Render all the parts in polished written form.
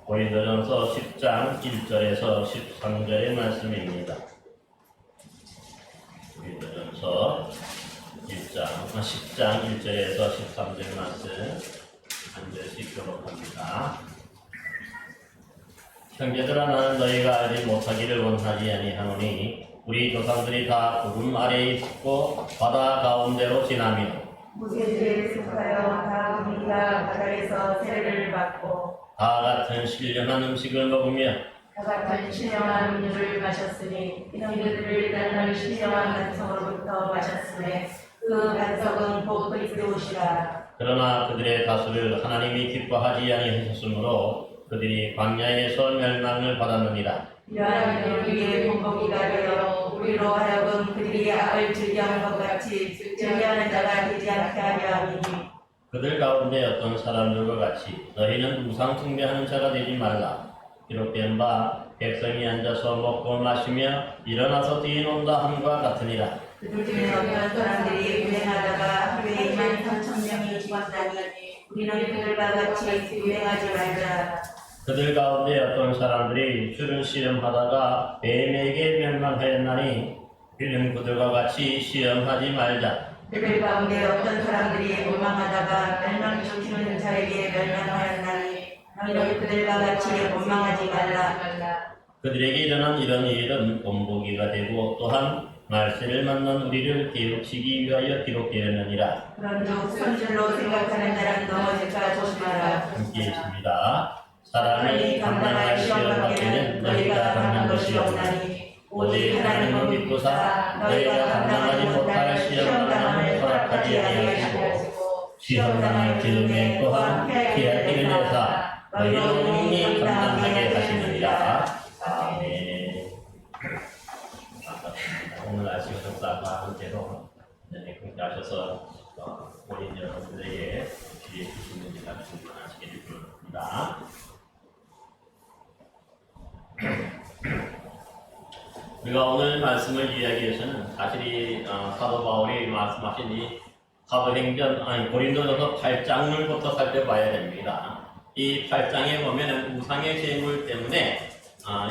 고린도전서 10장 1절에서 13절의 말씀입니다. 고린도전서 10장 1절에서 13절 말씀 한 절씩 교독합니다. 형제들아, 나는 너희가 알지 못하기를 원하지 아니하노니 우리 조상들이 다 구름 아래에 있고 바다 가운데로 지나며 무쇠들에 속하여 다 우리가 바다에서 세례를 받고 다 같은 신령한 음식을 먹으며 다 같은 신령한 음료를 마셨으니 형제들을 나는 신령한 반석으로부터 마셨으니 그 반석은 곧 그리스도시라. 그러나 그들의 다수를 하나님이 기뻐하지 아니하셨으므로 그들이 광야에서 멸망을 받았느니라. 이러한 우리의 본보기가 되어 우리로 하여금 그들이 악을 즐겨하는 것 같이 즐겨하는 자가 되지 않게 하려 함이니 그들 가운데 어떤 사람들과 같이 너희는 우상 숭배하는 자가 되지 말라. 기록된 바 백성이 앉아서 먹고 마시며 일어나서 뛰논다 함과 같으니라. 그들 중에 어떤 사람들이 유행하다가 하루에 23,000명이 죽었다니 우리는 그들과 같이 유행하지 말자. 그들 가운데 어떤 사람들이 주를 시험하다가 뱀에게 멸망하였나니 우리는 그들과 같이 시험하지 말자. 그들 가운데 어떤 사람들이 원망하다가 멸망시키는 자에게 멸망하였나니 너희는 그들과 같이 원망하지 말라. 그들에게 일어난 이런 일은 본보기가 되고 또한 말세를 만난 우리를 깨우치기 위하여 기록되었느니라. 그런즉 선줄로 생각하는 자는 넘어질까 조심하라. 함께 있습니다. 사람이 감당할 시험 밖에는 너희가 감당한 것이 없나니 오직 하나님을 믿고사 너희가 감당하지 못할 시험 당함을 허락하지 아니하시고 시험 당할 기름에 또한 피할 길을 내사 너희로 능히 감당하게 하시느니라. 아멘. 오늘 아침 성사과 함께로 함께 하셔서 본인 여러분들에게 기회해 주시는지 말씀하시기를 바랍니다. 우리가 오늘 말씀을 이야기해서는 사실 사도 바울이 말씀하신 이 사도행전 고린도전서 8장을부터 살펴봐야 됩니다. 이 8장에 보면은 우상의 제물 때문에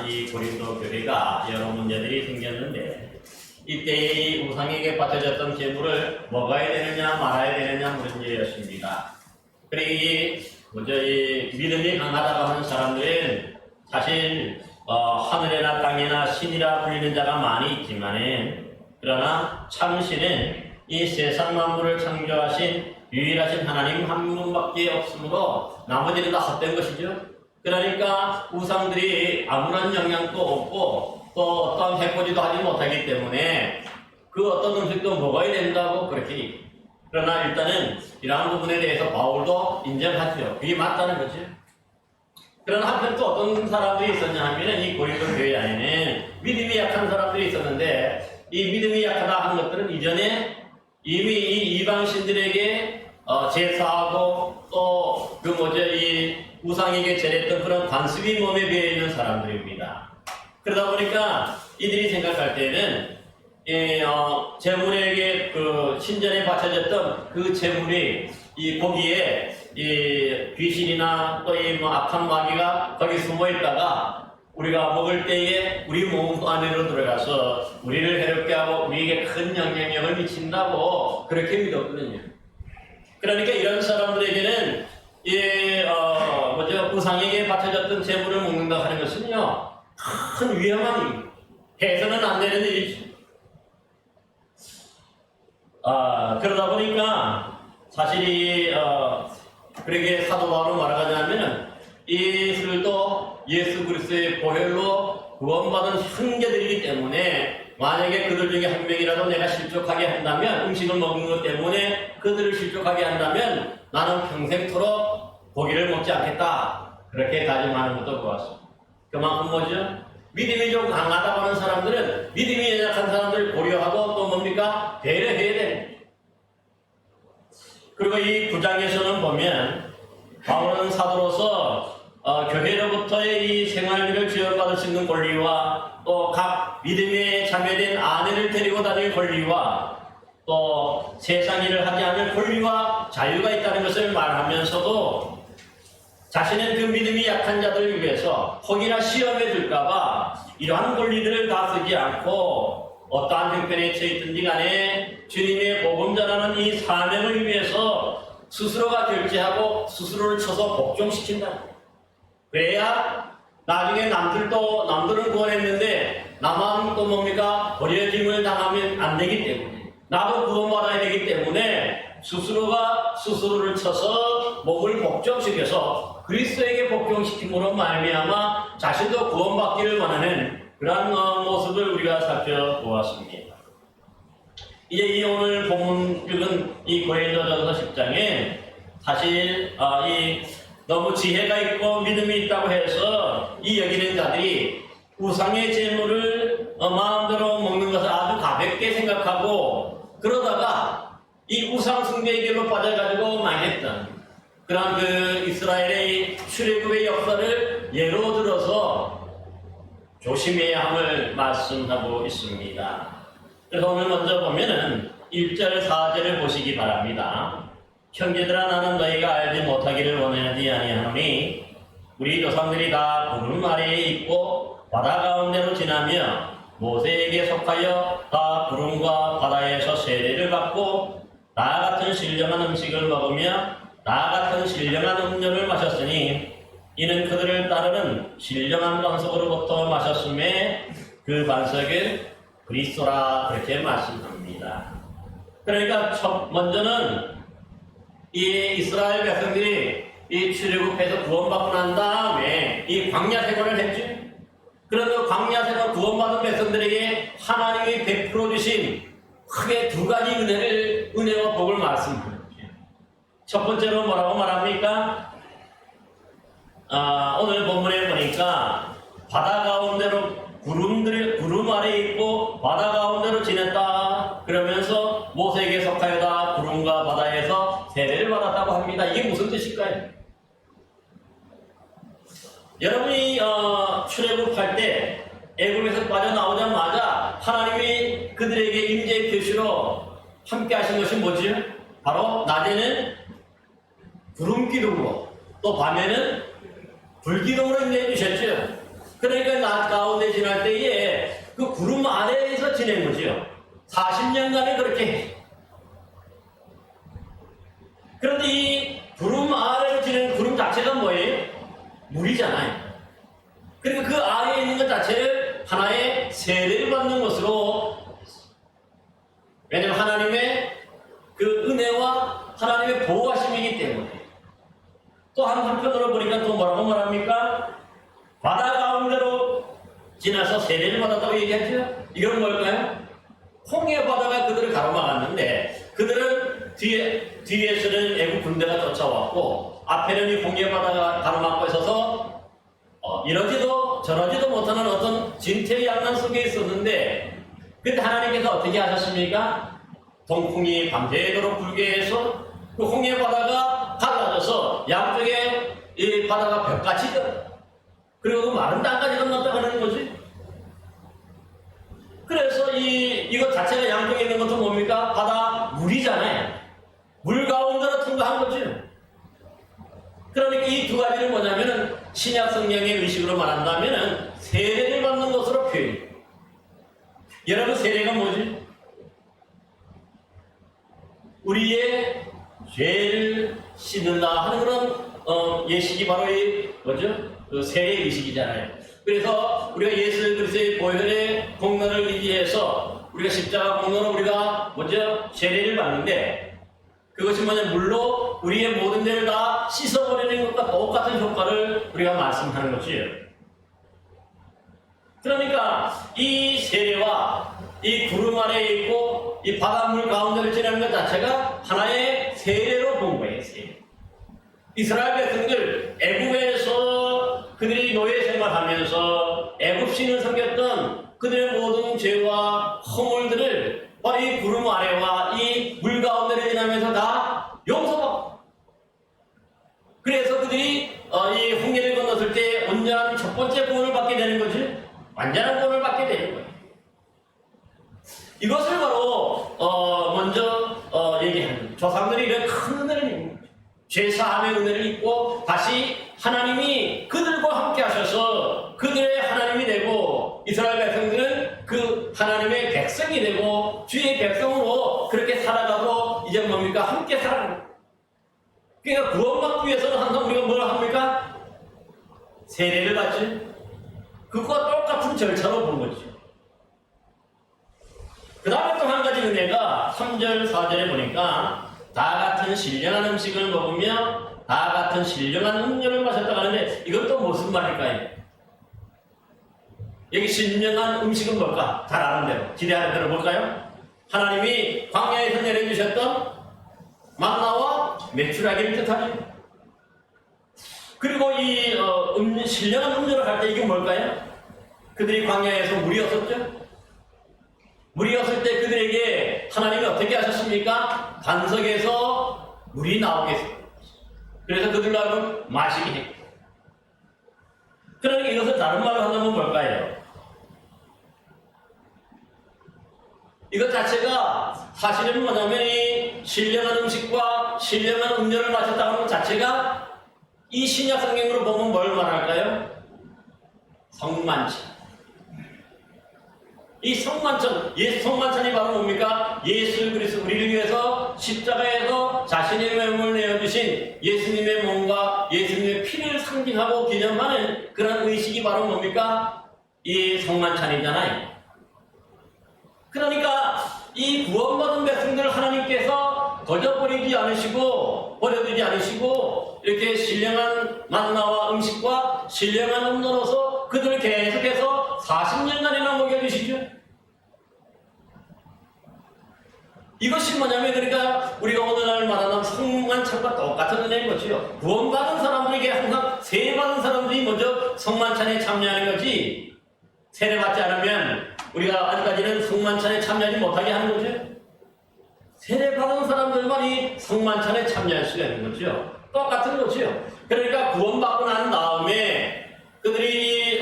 이 고린도 교회가 여러 문제들이 생겼는데 이때에 이 우상에게 바쳐졌던 제물을 먹어야 되느냐 말아야 되느냐 문제였습니다. 그리고 이 믿음이 강하다고 하는 사람들은 사실 하늘이나 땅이나 신이라 불리는 자가 많이 있지만은 그러나 참신은 이 세상 만물을 창조하신 유일하신 하나님 한 분밖에 없으므로 나머지는 다 헛된 것이죠. 그러니까 우상들이 아무런 영향도 없고 또 어떤 해코지도 하지 못하기 때문에 그 어떤 음식도 먹어야 된다고 그렇게. 그러나 일단은 이러한 부분에 대해서 바울도 인정하죠. 그게 맞다는 거죠. 그러나 한편 또 어떤 사람들이 있었냐 하면 이 고린도 교회 안에는 믿음이 약한 사람들이 있었는데 이 믿음이 약하다 하는 것들은 이전에 이미 이 이방신들에게 제사하고 또 이 우상에게 절했던 그런 관습이 몸에 배어 있는 사람들입니다. 그러다 보니까 이들이 생각할 때는 제물에게 그 신전에 바쳐졌던 그 제물이 이 고기에 이 귀신이나 또 이 악한 마귀가 거기 숨어 있다가 우리가 먹을 때에 우리 몸 안으로 들어가서 우리를 해롭게 하고 우리에게 큰 영향력을 미친다고 그렇게 믿었거든요. 그러니까 이런 사람들에게는 우상에게 바쳐졌던 제물을 먹는다 하는 것은요 큰 위험한 일입니다. 해서는 안 되는 일이죠. 그러다 보니까 사실 그렇게 사도 바울은 말하자면은 이들도 예수 그리스도의 보혈로 구원받은 형제들이기 때문에 만약에 그들 중에 한 명이라도 내가 실족하게 한다면 음식을 먹는 것 때문에 그들을 실족하게 한다면 나는 평생토록 고기를 먹지 않겠다. 그렇게 다짐하는 것도 보았습니다. 그만큼 뭐죠? 믿음이 좀 강하다고 하는 사람들은 믿음이 약한 사람들을 고려하고 또 뭡니까? 배려해야 됩니다. 그리고 이 9장에서는 보면 바울은 사도로서 교회로부터의 이 생활비를 지원받을 수 있는 권리와 또 각 믿음에 참여된 아내를 데리고 다닐 권리와 또 세상 일을 하지 않을 권리와 자유가 있다는 것을 말하면서도 자신은 그 믿음이 약한 자들을 위해서 혹이나 시험에 들까봐 이러한 권리들을 다 쓰지 않고 어떠한 형편에 처했든지 간에 주님의 복음 전하는 이 사명을 위해서 스스로가 결제하고 스스로를 쳐서 복종시킨다. 그래야 나중에 남들은 구원했는데 나만 또 뭡니까? 버려짐을 당하면 안 되기 때문에, 나도 구원받아야 되기 때문에 스스로가 스스로를 쳐서 몸을 복종시켜서 그리스도에게 복종시킴으로 말미암아 자신도 구원받기를 원하는 그러한 모습을 우리가 살펴보았습니다. 이제 이 오늘 본문 읽은 이 고린도전서 10장에 사실 이 너무 지혜가 있고 믿음이 있다고 해서 이 여기는 자들이 우상의 제물을 마음대로 먹는 것을 아주 가볍게 생각하고 그러다가 이 우상 숭배의 길로 빠져가지고 망했던 그런 그 이스라엘의 출애굽의 역사를 예로 들어서 조심해야 함을 말씀하고 있습니다. 그래서 오늘 먼저 보면은 1절 4절을 보시기 바랍니다. 형제들아 나는 너희가 알지 못하기를 원하지 아니하노니 우리 조상들이 다 구름 아래에 있고 바다 가운데로 지나며 모세에게 속하여 다 구름과 바다에서 세례를 받고 나 같은 신령한 음식을 먹으며 나 같은 신령한 음료를 마셨으니 이는 그들을 따르는 신령한 반석으로부터 마셨음에 그 반석은 그리스도라 그렇게 말씀합니다. 그러니까 먼저는 이 이스라엘 백성들이 이 출애굽해서 구원받고 난 다음에 이 광야 생활을 했죠. 그런데 광야 생활 구원받은 백성들에게 하나님이 베풀어 주신 크게 두 가지 은혜와 복을 말씀합니다. 첫 번째로 뭐라고 말합니까? 오늘 본문에 보니까 바다 가운데로 구름 아래에 있고 바다 가운데로 지냈다 그러면서 모세에게 속하여다 구름과 바다에서 세례를 받았다고 합니다. 이게 무슨 뜻일까요? 여러분이 출애굽할 때 애굽에서 빠져나오자마자 하나님이 그들에게 임재의 표시로 함께 하신 것이 뭐지? 바로 낮에는 구름 기둥으로 또 밤에는 불 기둥으로 임재해 주셨죠. 그러니까 낮 가운데 지날 때에 그 구름 아래에서 지낸 거죠. 40년간을 그렇게 해. 그런데 이 구름 아래로 지낸 구름 자체가 뭐예요? 물이잖아요. 그러니까 그 아래에 있는 것 자체를 하나의 세례를 받는 것으로, 왜냐하면 하나님의 그 은혜와 하나님의 보호하심이기 때문에. 또 한편으로 보니까 또 뭐라고 말합니까? 바다 가운데로 지나서 세례를 받았다고 얘기하죠. 이건 뭘까요? 홍해 바다가 그들을 가로막았는데 그들은 뒤에서는 애국 군대가 쫓아왔고 앞에는 이 홍해 바다가 가로막고 있어서 이러지도 저러지도 못하는 어떤 진퇴양난 속에 있었는데 그때 하나님께서 어떻게 하셨습니까? 동풍이 밤새도록 불게 해서 그 홍해 바다가 갈라져서 양쪽에 이 바다가 벽같이 그리고 그 마른 땅까지 건넜다 하는 거지. 그래서 이것 자체가 양쪽에 있는 것도 뭡니까? 바다 물이잖아요. 물 가운데로 통과한 거죠. 그러니까 이 두 가지는 뭐냐면은 신약 성령의 의식으로 말한다면은 세례를 받는 것으로 표현해요. 여러분 세례가 뭐지? 우리의 죄를 씻는다 하는 그런 예식이 바로 이 뭐죠? 그 세례 의식이잖아요. 그래서 우리가 예수 그리스도의 보혈의 공로를 의지해서 우리가 십자가 공로로 우리가 먼저 세례를 받는데 그것이 뭐냐 물로 우리의 모든 죄를 다 씻어버리는 것과 똑같은 효과를 우리가 말씀하는 것이에요. 그러니까 이 세례와 이 구름 아래에 있고 이 바닷물 가운데를 지나는 것 자체가 하나의 세례로 본 거예요. 세례. 이스라엘 백성들 애굽에서 그들이 노예 생활하면서 애굽 신을 섬겼던 그들의 모든 죄와 허물들을 바로 이 구름 아래와 이 물 가운데를 지나면서 다 용서받고 그래서 그들이 이 홍해를 건넜을 때 온전한 첫 번째 구원을 받게 되는 거지 완전한 구원을 받게 되는 거예요. 이것을 바로 먼저 얘기하는 조상들이 이런 큰 은혜를 입는 거예요. 죄사함의 은혜를 입고 다시 하나님이 그들과 함께 하셔서 그러니까 구원받기 위해서는 항상 우리가 뭘 합니까? 세례를 받지. 그거와 똑같은 절차로 보는 거죠. 그 다음에 또 한 가지 은혜가 3절, 4절에 보니까 다 같은 신령한 음식을 먹으며 다 같은 신령한 음료를 마셨다고 하는데 이것도 무슨 말일까요? 여기 신령한 음식은 뭘까? 잘 아는 대로, 기대하는 대로 볼까요? 하나님이 광야에서 내려주셨던 만나와 메추라기를 뜻하죠. 그리고 이 신령한 음료를 할 때 이게 뭘까요? 그들이 광야에서 물이 없었죠? 물이 없을 때 그들에게 하나님이 어떻게 하셨습니까? 반석에서 물이 나오게 했어요. 그래서 그들로 하여금 마시게 했고. 그러니까 이것을 다른 말로 한다면 뭘까요? 이것 자체가 사실은 뭐냐면 이 신령한 음식과 신령한 음료를 마셨다는 것 자체가 이 신약 성경으로 보면 뭘 말할까요? 성만찬. 이 성만찬, 성만찬이 바로 뭡니까? 예수 그리스도 우리를 위해서 십자가에서 자신의 몸을 내어주신 예수님의 몸과 예수님의 피를 상징하고 기념하는 그런 의식이 바로 뭡니까? 이 성만찬이잖아요. 그러니까 이 구원받은 백성들을 하나님께서 거저버리지 않으시고 버려두지 않으시고 이렇게 신령한 만나와 음식과 신령한 음료로서 그들을 계속해서 40년간이나 먹여주시죠. 이것이 뭐냐면 그러니까 우리가 오늘날 말하는 성만찬과 똑같은 은혜인 거죠. 구원받은 사람들에게 항상 세례받은 사람들이 먼저 성만찬에 참여하는 거지, 세례받지 않으면 우리가 아직까지는 성만찬에 참여하지 못하게 하는 거죠. 세례받은 사람들만이 성만찬에 참여할 수가 있는 거죠. 똑같은 거죠. 그러니까 구원받고 난 다음에 그들이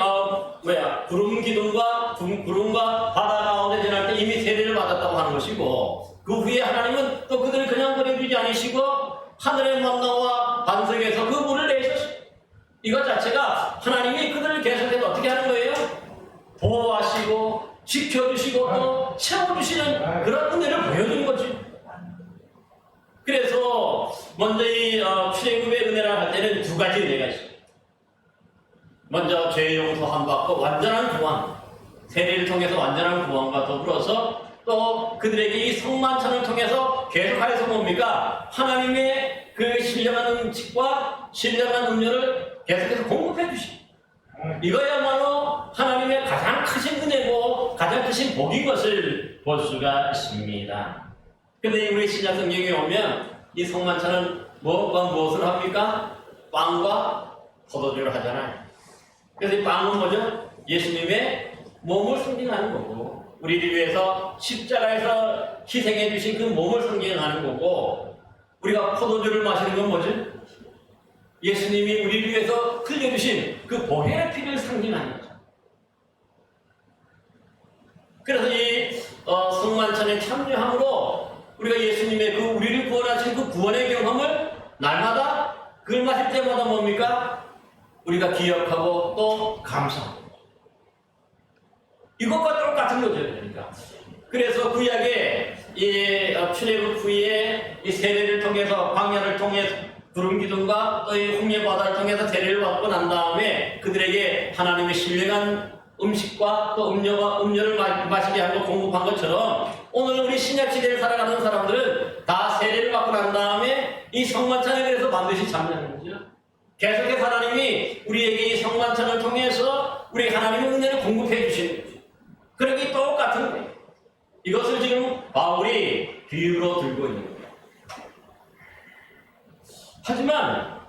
구름 기둥과 구름과 바다 가운데 지날 때 이미 세례를 받았다고 하는 것이고, 그 후에 하나님은 또 그들을 그냥 버려두지 않으시고 하늘의 만나와 반석에서 그 물을 내셨어요. 이것 자체가 하나님이 그들을 계속해서 어떻게 하는 거예요? 보호하시고 지켜주시고 또 채워주시는 그런 은혜를 보여주는 거지. 그래서 먼저 이 출애굽의 은혜라 할 때는 두 가지 은혜가 있어요. 먼저 죄 용서함 받고 완전한 구원, 세례를 통해서 완전한 구원과 더불어서 또 그들에게 이 성만찬을 통해서 계속하여서 뭡니까? 하나님의 그 신령한 음식과 신령한 음료를 계속해서 공급해 주시고, 이거야말로 하나님의 가장 크신 은혜고 가장 크신 복인 것을 볼 수가 있습니다. 근데 우리 신약 성경에 오면 이 성만찬은 무엇과 무엇을 합니까? 빵과 포도주를 하잖아요. 그래서 이 빵은 뭐죠? 예수님의 몸을 상징하는 거고, 우리를 위해서 십자가에서 희생해 주신 그 몸을 상징하는 거고, 우리가 포도주를 마시는 건 뭐죠? 예수님이 우리를 위해서 흘려주신 그 보혈의 피를 상징하는 거죠. 그래서 이 성만찬에 참여함으로 우리가 예수님의 그 우리를 구원하신 그 구원의 경험을 날마다 그걸 마실 때마다 뭡니까? 우리가 기억하고 또 감사하고, 이것과 똑같은 거죠. 그러니까 그래서 구약에 이 출애굽 후에 이 세례를 통해서 광야를 통해서 구름 기둥과 또 이 홍해 바다를 통해서 세례를 받고 난 다음에 그들에게 하나님의 신령한 음식과 또 음료를 마시게 하고 공급한 것처럼 오늘 우리 신약 시대를 살아가는 사람들은 다 세례를 받고 난 다음에 이 성만찬에 대해서 반드시 참여하는 거죠. 계속해서 하나님이 우리에게 이 성만찬을 통해서 우리 하나님의 은혜를 공급해 주시는 거죠. 그러기 똑같은 거예요. 이것을 지금 바울이 비유로 들고 있는 거예요. 하지만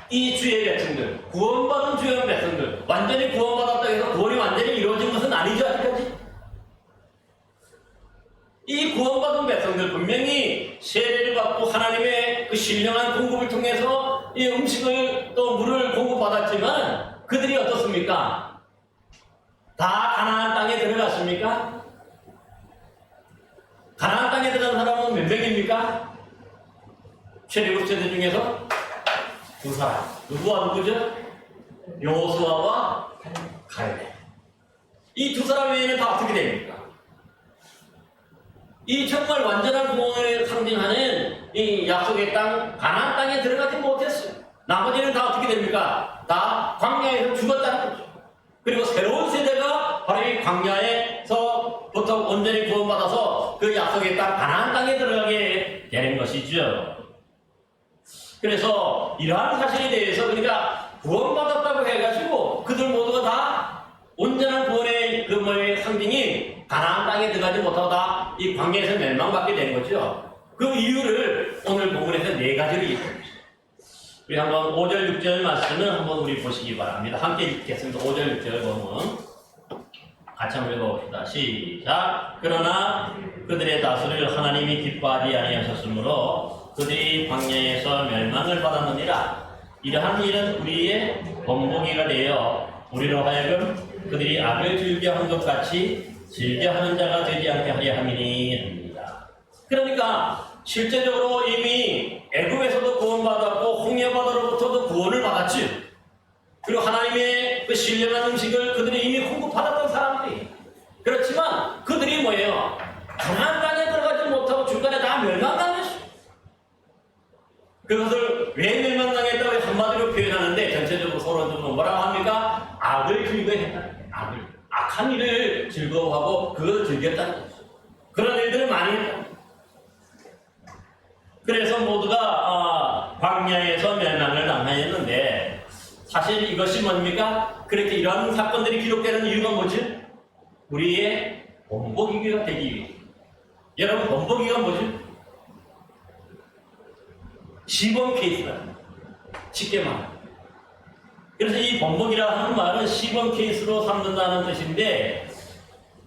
이 주의 백성들, 구원받은 주의 백성들, 완전히 구원받았다 해서 구원이 완전히 이루어진 것은 아니죠, 아직까지. 이 구원받은 백성들 분명히 세례를 받고 하나님의 그 신령한 공급을 통해서 이 음식을 또 물을 공급받았지만 그들이 어떻습니까? 다 가나안 땅에 들어갔습니까? 가나안 땅에 들어간 사람은 몇 명입니까? 출애굽 세대 중에서 두 사람. 누구와 누구죠? 여호수아와 갈렙. 이 두 사람 외에는 다 어떻게 됩니까? 이 정말 완전한 구원을 상징하는 이 약속의 땅 가나안 땅에 들어가지 못했어요. 나머지는 다 어떻게 됩니까? 다 광야에서 죽었다는 거죠. 그리고 새로운 세대가 바로 이 광야에서부터 온전히 구원받아서 그 약속의 땅 가나안 땅에 들어가게 되는 것이죠. 그래서 이러한 사실에 대해서 그러니까 구원받았다고 해가지고 그들 모두가 다 온전한 구원의 그 뭐의 상징이 가나안 땅에 들어가지 못하고 다 이 광야에서 멸망받게 된 거죠. 그 이유를 오늘 본문에서 4가지로 얘기합니다. 우리 한번 5절 6절 말씀을 한번 우리 보시기 바랍니다. 함께 읽겠습니다. 5절 6절 본문 같이 한번 읽어봅시다. 시작. 그러나 그들의 다수를 하나님이 기뻐하지 아니하셨으므로 그들이 광야에서 멸망을 받았느니라. 이러한 일은 우리의 본보기가 되어 우리로 하여금 그들이 악을 즐겨한 것 같이 즐겨하는 자가 되지 않게 하려 함이니 합니다. 그러니까 실제적으로 이미 애굽에서도 구원받았고 홍해바다로부터도 구원을 받았지. 그리고 하나님의 그 신령한 음식을 그들이 이미 공급받았던 사람들이. 그렇지만 그들이 뭐예요? 가나안 땅에 들어가지 못하고 중간에 다 멸망당했어. 그것을 왜 멸망당했다고 한마디로 표현하는데 전체적으로 서론적으로 뭐라고 합니까? 악을 즐거워했다. 악한 일을 즐거워하고 그걸 즐겼다는 거죠. 그런 일들을 많이 했다. 그래서 모두가 광야에서 멸망을 당하였는데 사실 이것이 뭡니까? 그렇게 이런 사건들이 기록되는 이유가 뭐지? 우리의 본보기가 되기 위해. 여러분 본보기가 뭐지? 시범 케이스다. 쉽게 말하면. 그래서 이 본보기라 하는 말은 시범 케이스로 삼는다는 뜻인데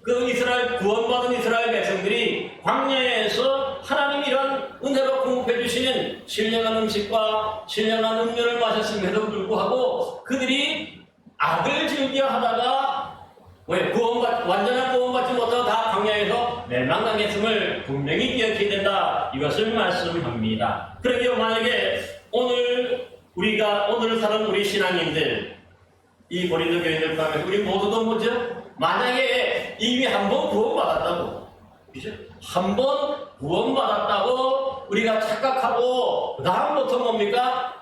그 이스라엘 구원받은 이스라엘 백성들이 광야에서 하나님이 이런 은혜로 공급해 주시는 신령한 음식과 신령한 음료를 마셨음에도 불구하고 그들이 악을 즐겨 하다가 완전한 구원받지 못하고 다 광야에서 멸망당했음을 분명히 기억해야 된다. 이것을 말씀합니다. 그러기에 만약에 오늘 사는 우리 신앙인들, 이 고린도 교인들 포함해서 우리 모두도 뭐죠? 만약에 이미 한 번 구원받았다고, 그죠? 한 번 구원받았다고 우리가 착각하고 그 다음부터 뭡니까?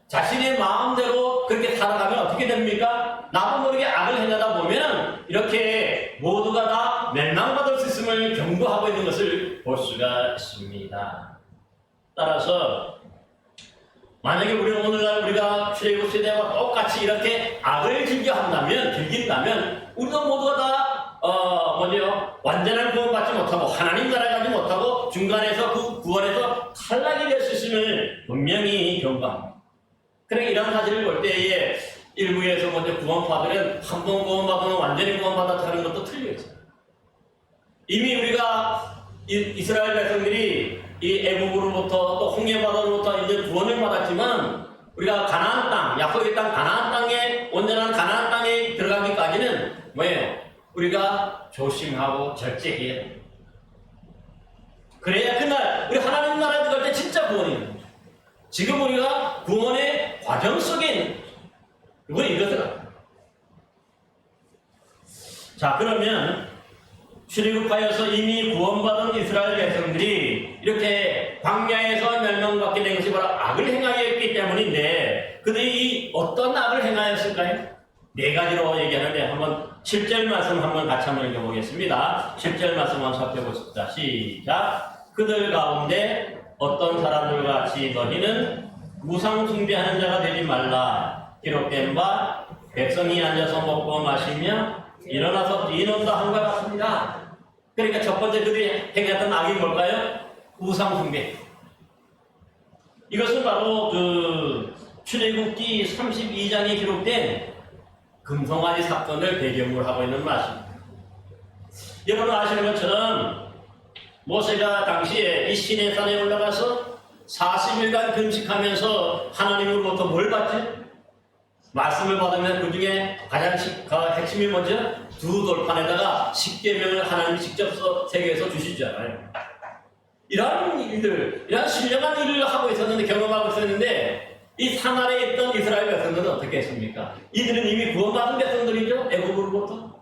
자신의 마음대로 그렇게 살아가면 어떻게 됩니까? 나도 모르게 악을 행하다 보면 이렇게 모두가 다 멸망받을 수 있음을 경고하고 있는 것을 볼 수가 있습니다. 따라서 만약에 우리는 오늘날 우리가 출애굽 세대와 똑같이 이렇게 악을 즐긴다면 우리도 모두가 다 완전한 구원 받지 못하고 하나님 나라 가지 못하고 중간에서 그 구원에서 탈락이 될 수 있음을 분명히 경고합니다. 그러니까 이런 사실을 볼 때에 일부에서 먼저 구원파들은 한 번 구원받으면 완전히 구원받았다 하는 것도 틀려 있어요. 이미 우리가 이스라엘 백성들이 이 애굽으로부터 또 홍해바다로부터 이제 구원을 받았지만 우리가 가나안 땅, 약속의 땅 가나안 땅에 온전한 가나안 땅에 들어가기까지는 뭐예요? 우리가 조심하고 절제해야 돼요. 그래야 그날 우리 하나님 나라에 들어갈 때 진짜 구원이 있는 거죠. 지금 우리가 구원의 과정 속에 있는 거죠. 그건 이거더라. 자, 그러면 출애굽하여서 이미 구원받은 이스라엘 백성들이 이렇게 광야에서 멸망받게 된 것이 바로 악을 행하였기 때문인데 그들이 어떤 악을 행하였을까요? 4가지로 얘기하는데 한번 7절 말씀 한번 같이 한번 읽어보겠습니다. 7절 말씀 한번 살펴보십시다. 시작. 그들 가운데 어떤 사람들 같이 너희는 우상 숭배하는 자가 되지 말라. 기록된 바 백성이 앉아서 먹고 마시며 일어나서 뛰는다 한 것 같습니다. 그러니까 첫 번째 그들이 행했던 악이 뭘까요? 우상 숭배. 이것은 바로 그 출애굽기 32장에 기록된 금송아지 사건을 배경으로 하고 있는 말씀입니다. 여러분 아시는 것처럼 모세가 당시에 이 시내산에 올라가서 40일간 금식하면서 하나님으로부터 뭘 받지? 말씀을 받으면 그 중에 가장 핵심이 뭐죠? 2돌판에다가 10계명을 하나님이 직접 새겨서 주시잖아요. 이러한 일들, 이러한 신령한 일을 하고 있었는데, 경험하고 있었는데 이 산 아래에 있던 이스라엘 백성들은 어떻게 했습니까? 이들은 이미 구원받은 백성들이죠. 애굽으로부터.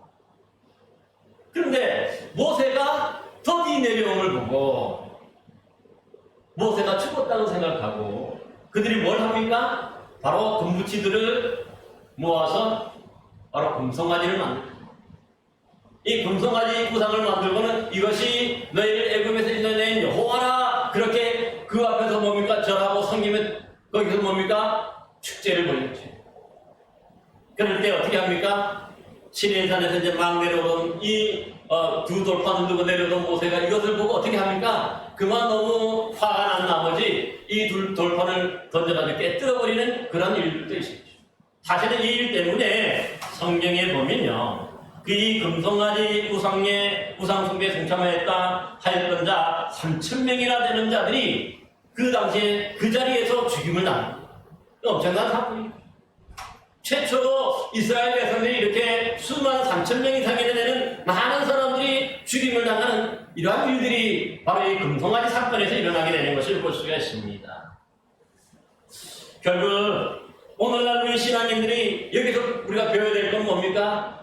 그런데 모세가 더디 내려옴을 보고 모세가 죽었다고 생각하고 그들이 뭘 합니까? 바로 금붙이들을 모아서 바로 금송아지를 만듭니다. 이 금송아지 구상을 만들고는 이것이 너희를 애굽에서 인도낸 여호와라, 그렇게 그 앞에서 뭡니까? 절하고 섬기면 거기서 뭡니까? 축제를 벌였죠. 그럴 때 어떻게 합니까? 시내산에서 이제 막 내려오던 이 두 돌판을 두고 내려오던 모세가 이것을 보고 어떻게 합니까? 그만 너무 화가 난 나머지 이 돌판을 던져가지고 깨뜨려버리는 그런 일들도 있었죠. 사실은 이 일 때문에 성경에 보면요, 그 금송아지 우상 숭배에 동참하였다 하였던 자 3,000명이나 되는 자들이 그 당시에 그 자리에서 죽임을 당합니다. 엄청난 사건입니다. 최초로 이스라엘 백성들이 이렇게 수만 3,000명 이상이 되는 많은 사람들이 죽임을 당하는 이러한 일들이 바로 이 금송아지 사건에서 일어나게 되는 것을 볼 수가 있습니다. 결국 오늘날 우리 신앙인들이 여기서 우리가 배워야 될 건 뭡니까?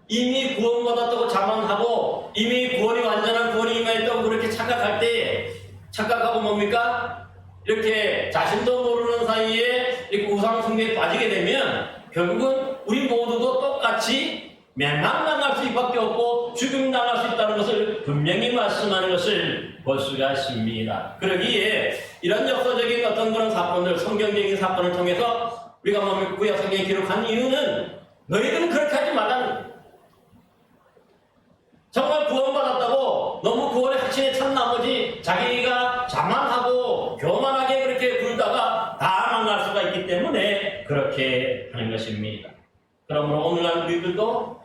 이미 구원받았다고 자만하고 이미 구원이 완전한 구원이 임하였다고 그렇게 착각할 때 착각하고 뭡니까? 이렇게 자신도 모르는 사이에 이렇게 우상 숭배에 빠지게 되면 결국은 우리 모두도 똑같이 멸망당할 수밖에 없고 죽임당할 수 있다는 것을 분명히 말씀하는 것을 볼 수가 있습니다. 그러기에 이런 역사적인 어떤 그런 사건들, 성경적인 사건을 통해서 우리가 뭡니까? 구약 성경에 기록한 이유는 너희들은 그렇게 하지 말라는 거예요. 정말 구원받았다고 너무 구원의 확신에 찬 나머지 자기가 자만하고 교만하게 그렇게 굴다가 다 망할 수가 있기 때문에 그렇게 하는 것입니다. 그러므로 오늘날 우리들도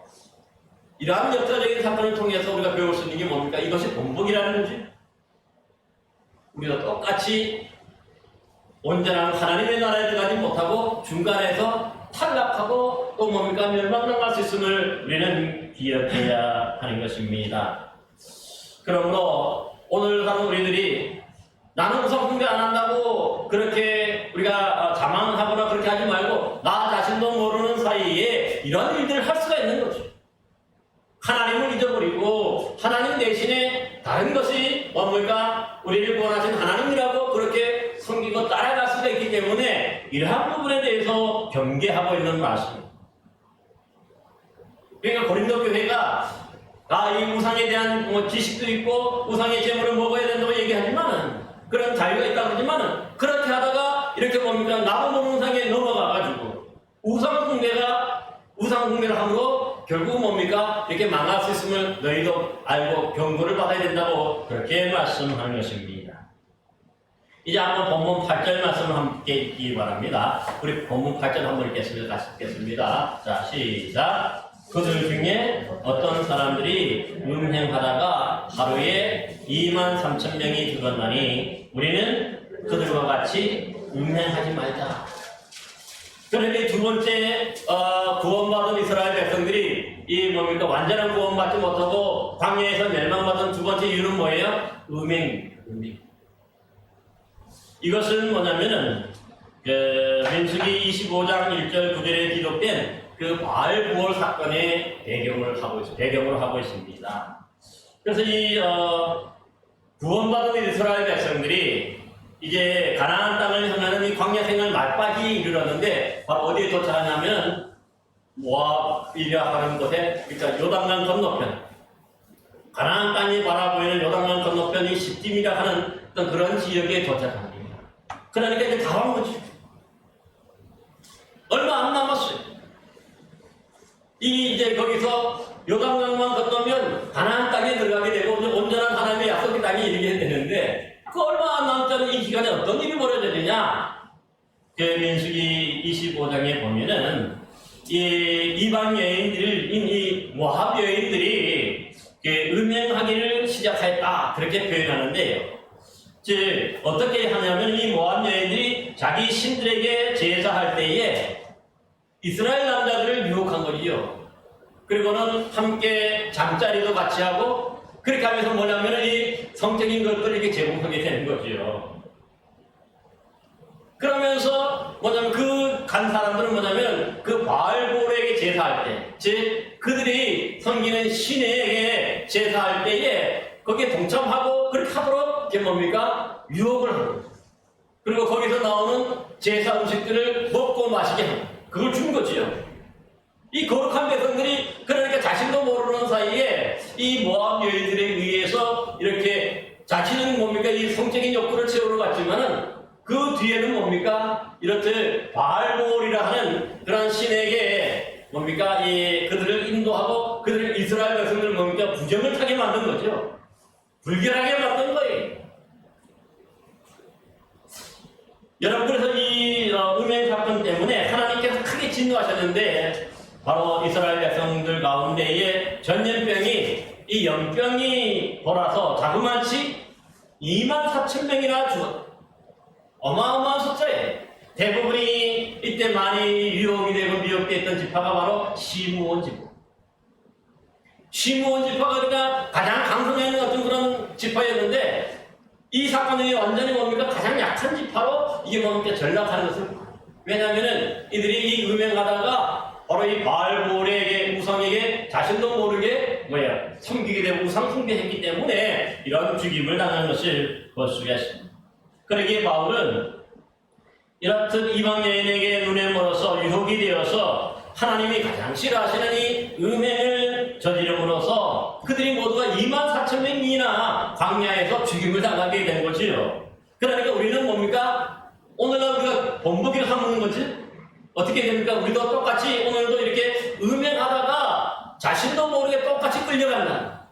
이러한 역사적인 사건을 통해서 우리가 배울 수 있는 게 뭡니까? 이것이 본보기라는 거지. 우리가 똑같이 온전한 하나님의 나라에 들어가지 못하고 중간에서 탈락하고 또 뭡니까? 멸망당할 수 있음을 우리는 기억해야 하는 것입니다. 그러므로 오늘 하는 우리들이 나는 우상 숭배 안 한다고 그렇게 우리가 자만하거나 그렇게 하지 말고 나 자신도 모르는 사이에 이런 일들을 할 수가 있는 거죠. 하나님을 잊어버리고 하나님 대신에 다른 것이 뭡니까? 우리를 구원하신 하나님이라고 그렇게 섬기고 따라갈 수가 있기 때문에 이러한 부분에 대해서 경계하고 있는 말씀입니다. 그러니까 고린도 교회가 이 우상에 대한 지식도 있고 우상의 제물을 먹어야 된다고 얘기하지만은 그런 자유가 있다고 그러지만은 그렇게 하다가 이렇게 뭡니까? 나도 모르는 상에 넘어가가지고 우상 숭배를 함으로 결국 뭡니까? 이렇게 망할 수 있음을 너희도 알고 경고를 받아야 된다고 그렇게 말씀하는 것입니다. 이제 한번 본문 8절 말씀을 함께 읽기 바랍니다. 우리 본문 8절 한번 읽겠습니다. 자, 시작. 그들 중에 어떤 사람들이 음행하다가 하루에 23,000명이 죽었나니 우리는 그들과 같이 음행하지 말자. 그런데 두 번째 구원받은 이스라엘 백성들이 이 뭡니까? 완전한 구원받지 못하고 광야에서 멸망받은 두 번째 이유는 뭐예요? 음행. 이것은 뭐냐면은 민수기 25장 1절 9절에 기록된 그 바알 부월 사건의 배경으로 하고 있습니다. 그래서 이 구원받은 이스라엘 백성들이 이제 가나안 땅을 향하는 이 광야 생활 말바기에 이르렀는데 바로 어디에 도착하냐면 모압이라 하는 곳에, 그러니까 요단강 건너편, 가나안 땅이 바라보이는 요단강 건너편이 시딤이라 하는 어떤 그런 지역에 도착합니다. 그러니까 이제 다 온 거지. 얼마 안 남았어요. 이제 거기서 요단강만 건너면 가나안 땅에 들어가게 되고 온전한 하나님의 약속의 땅에 이르게 되는데 그 얼마 안 남자는 이 기간에 어떤 일이 벌어져야 되냐? 민수기 25장에 보면은 이 이방 여인들, 이 모압 여인들이 음행하기를 시작했다 그렇게 표현하는데요. 즉 어떻게 하냐면 이 모압 여인들이 자기 신들에게 제사할 때에 이스라엘 남자들을 유혹한 거지요. 그리고는 함께 잠자리도 같이 하고 그렇게 하면서 뭐냐면 이 성적인 것들을 이렇게 제공하게 되는 거지요. 그러면서 뭐냐면 그 간 사람들은 뭐냐면 그 바알볼에게 제사할 때, 즉 그들이 섬기는 신에게 제사할 때에 거기에 동참하고 그렇게 하도록 이게 뭡니까? 유혹을 하는 거죠. 그리고 거기서 나오는 제사 음식들을 먹고 마시게 합니다. 그걸 준 거지요. 이 거룩한 백성들이 그러니까 자신도 모르는 사이에 이 모압 여인들에 의해서 이렇게 자신은 뭡니까 이 성적인 욕구를 채우러 갔지만은 그 뒤에는 뭡니까 이렇듯 바알볼이라 하는 그런 신에게 뭡니까 이 그들을 인도하고 그들을 이스라엘 백성들 뭡니까 부정을 타게 만든 거죠. 불결하게 만든 거예요. 여러분 그래서 이 음행 사건 때문에 하나님께서 크게 진노하셨는데 바로 이스라엘 백성들 가운데에 전염병이 이 연병이 돌아서 자그마치 24,000명이나 죽었다. 어마어마한 숫자예요. 대부분이 이때 많이 유혹이 되고 미혹됐던 지파가 바로 시므온 지파. 시므온 지파가 그러니까 가장 강성하는 어떤 그런 지파였는데 이 사건 중에 완전히 뭡니까 가장 약한 지파로 이게 뭡니까 전락하는 것을 왜냐하면은 이들이 이 음행하다가 바로 이 바알볼에게 우상에게 자신도 모르게 섬기게 되고 우상 숭배했기 때문에 이런 죽임을 당한 것을 볼 수가 있습니다. 그러기에 바울은 이렇듯 이방 여인에게 눈에 멀어서 유혹이 되어서 하나님이 가장 싫어하시는 이 음행을 저지름으로써 그들이 모두가 24,000명이나 광야에서 죽임을 당하게 된 거지요. 그러니까 우리는 뭡니까? 오늘날 우리가 본보기를 삼는 거지? 어떻게 됩니까? 우리도 똑같이 오늘도 이렇게 음행하다가 자신도 모르게 똑같이 끌려간다.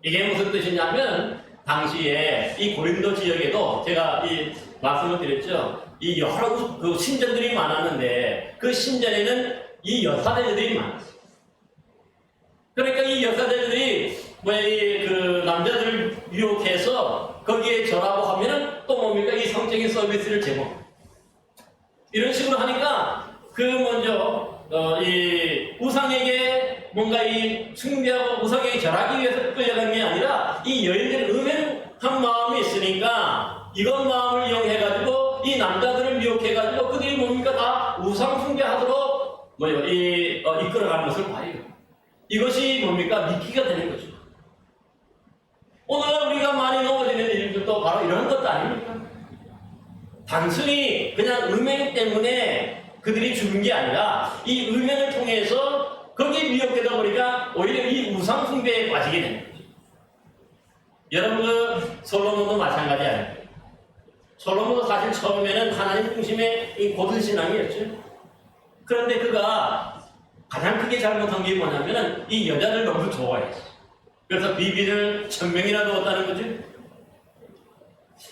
이게 무슨 뜻이냐면 당시에 이 고린도 지역에도 제가 이 말씀을 드렸죠. 이 여러 그 신전들이 많았는데 그 신전에는 이 여사대들이 많았어요. 그러니까 이 여사대들이 그 남자들을 유혹해서 거기에 절하고 하면은 또 뭡니까 이 성적인 서비스를 제공. 이런 식으로 하니까 그 먼저 이 우상에게 뭔가 이 숭배하고 우상에게 절하기 위해서 끌려간 게 아니라 이 여인들은 음행한 마음이 있으니까 이런 마음을 이용해가지고 이 남자들을 미혹해가지고 그들이 뭡니까 다 우상 숭배하도록 이끌어가는 것을 봐요. 이것이 뭡니까 미끼가 되는 거죠. 오늘날 우리가 많이 넘어지는 일들도 바로 이런 것도 아닙니까? 단순히 그냥 음행 때문에 그들이 죽은 게 아니라 이 음행을 통해서 거기에 미혹되다 보니까 오히려 이 우상 숭배에 빠지게 되는 거죠. 여러분 솔로몬도 마찬가지 아닙니까? 솔로몬도 사실 처음에는 하나님 중심의 이 고든 신앙이었죠. 그런데 그가 가장 크게 잘못한 게 뭐냐면은 이 여자를 너무 좋아했어. 그래서 비비를 1000명이나 두었다는 거죠.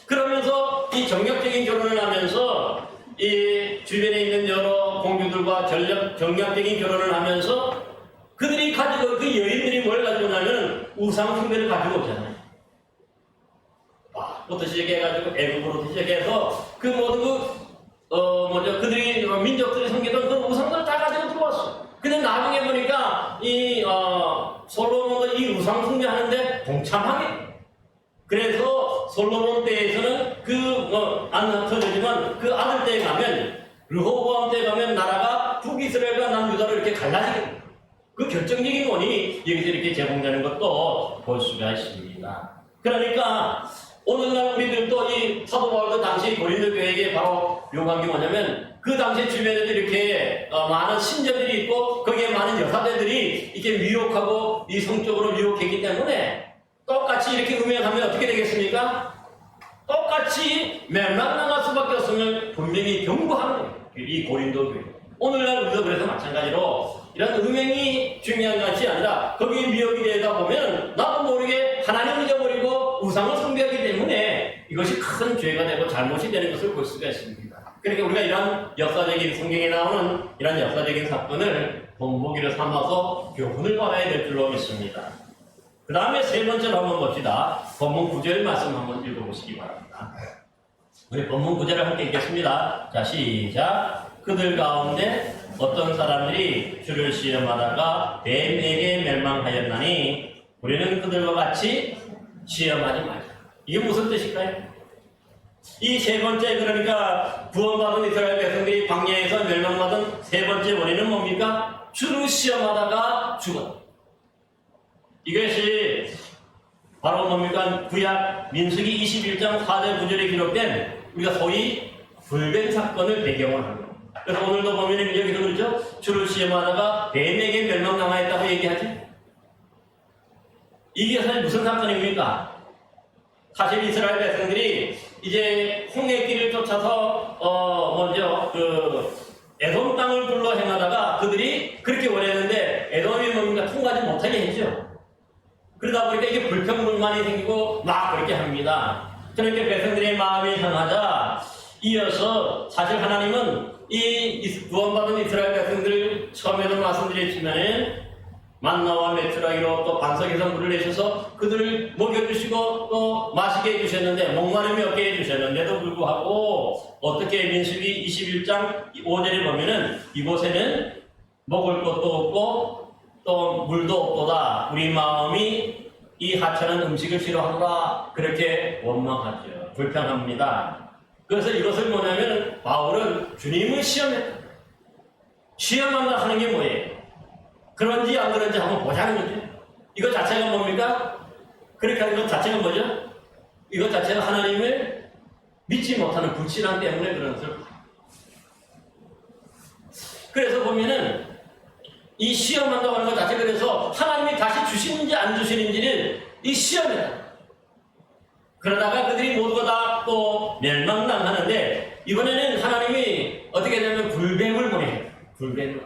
그러면서 이 정략적인 결혼을 하면서 이 주변에 있는 여러 공주들과 정략적인 결혼을 하면서 그들이 가지고 그 여인들이 뭘 가지고 나면 우상 숭배를 가지고 오잖아요. 부터 시작해가지고 애국으로 시작해서 그 모든 그들이 민족들이 섬기던 그 우상들을 다 가지고 들어왔어. 근데 나중에 보니까 이 솔로몬은 이 우상 숭배하는데 동참하게. 그래서 솔로몬 때에서는 안 터지지만 그 아들 때에 가면 르호보암 때에 가면 나라가 북이스라엘과 남유다로 이렇게 갈라지게. 그 결정적인 원인이 여기서 이렇게 제공되는 것도 볼 수가 있습니다. 그러니까 오늘날 우리들도 이 사도 바울도 당시 고린도 교회에게 바로 요구한 게 뭐냐면 그 당시 주변에도 이렇게 많은 신자들이 있고 거기에 많은 여사대들이 이렇게 미혹하고 이 성적으로 미혹했기 때문에 똑같이 이렇게 음행하면 어떻게 되겠습니까? 똑같이 멸망당할 수밖에 없음을 분명히 경고하는 거예요. 이 고린도 교회. 오늘날 우리도 그래서 마찬가지로 이런 음행이 중요한 것이 아니라 거기에 미혹이 되다 보면 나도 모르게 하나님을 잊어버리고 우상을 숭배하기 때문에 이것이 큰 죄가 되고 잘못이 되는 것을 볼 수가 있습니다. 그러니까 우리가 이런 역사적인 성경에 나오는 이런 역사적인 사건을 본보기를 삼아서 교훈을 받아야 될 줄로 믿습니다. 그 다음에 세 번째로 한번 봅시다. 본문 9절 말씀 한번 읽어보시기 바랍니다. 우리 본문 9절을 함께 읽겠습니다. 자, 시작. 그들 가운데 어떤 사람들이 주를 시험하다가 뱀에게 멸망하였나니 우리는 그들과 같이 시험하지 말자. 이게 무슨 뜻일까요? 이 세 번째 그러니까 구원받은 이스라엘 백성들이 광야에서 멸망받은 세 번째 원인은 뭡니까? 주를 시험하다가 죽었다. 이것이 바로 뭡니까? 구약 민수기 21장 4절 9절에 기록된 우리가 소위 불뱀 사건을 배경으로 하는 겁니다. 그래서 오늘도 보면 여기도 그러죠. 주를 시험하다가 뱀에게 멸망당하였다고 얘기하지. 이게 사실 무슨 사건입니까? 사실 이스라엘 백성들이 이제 홍해길을 쫓아서 먼저 에돔 땅을 둘러 행하다가 그들이 그렇게 원했는데 에돔이 뭡니까? 통과하지 못하게 했죠. 그러다 보니까 이게 불평불만이 생기고 막 그렇게 합니다. 그러니까 백성들의 마음이 상하자 이어서 사실 하나님은 이 구원받은 이스라엘 백성들 처음에도 말씀드렸지만 만나와 메추라기로 또 반석에서 물을 내셔서 그들을 먹여주시고 또 마시게 해주셨는데 목마름이 없게 해주셨는데도 불구하고 어떻게 민수기 21장 5절에 보면은 이곳에는 먹을 것도 없고 또 물도 없도다. 우리 마음이 이 하찮은 음식을 싫어하노라. 그렇게 원망하죠. 불평합니다. 그래서 이것을 뭐냐면 바울은 주님을 시험했다. 시험한다 하는 게 뭐예요? 그런지 안 그런지 한번 보자는 거죠. 이것 자체가 뭡니까? 그렇게 하는 것 자체가 뭐죠? 이것 자체가 하나님을 믿지 못하는 불신앙 때문에 그런 것을 봐요. 그래서 보면은 이 시험한다고 하는 것 자체가 그래서 하나님이 다시 주시는지 안 주시는지를 이 시험이다. 그러다가 그들이 모두가 다 또 멸망당하는데 이번에는 하나님이 어떻게 되냐면 불뱀을 보내요. 불뱀을.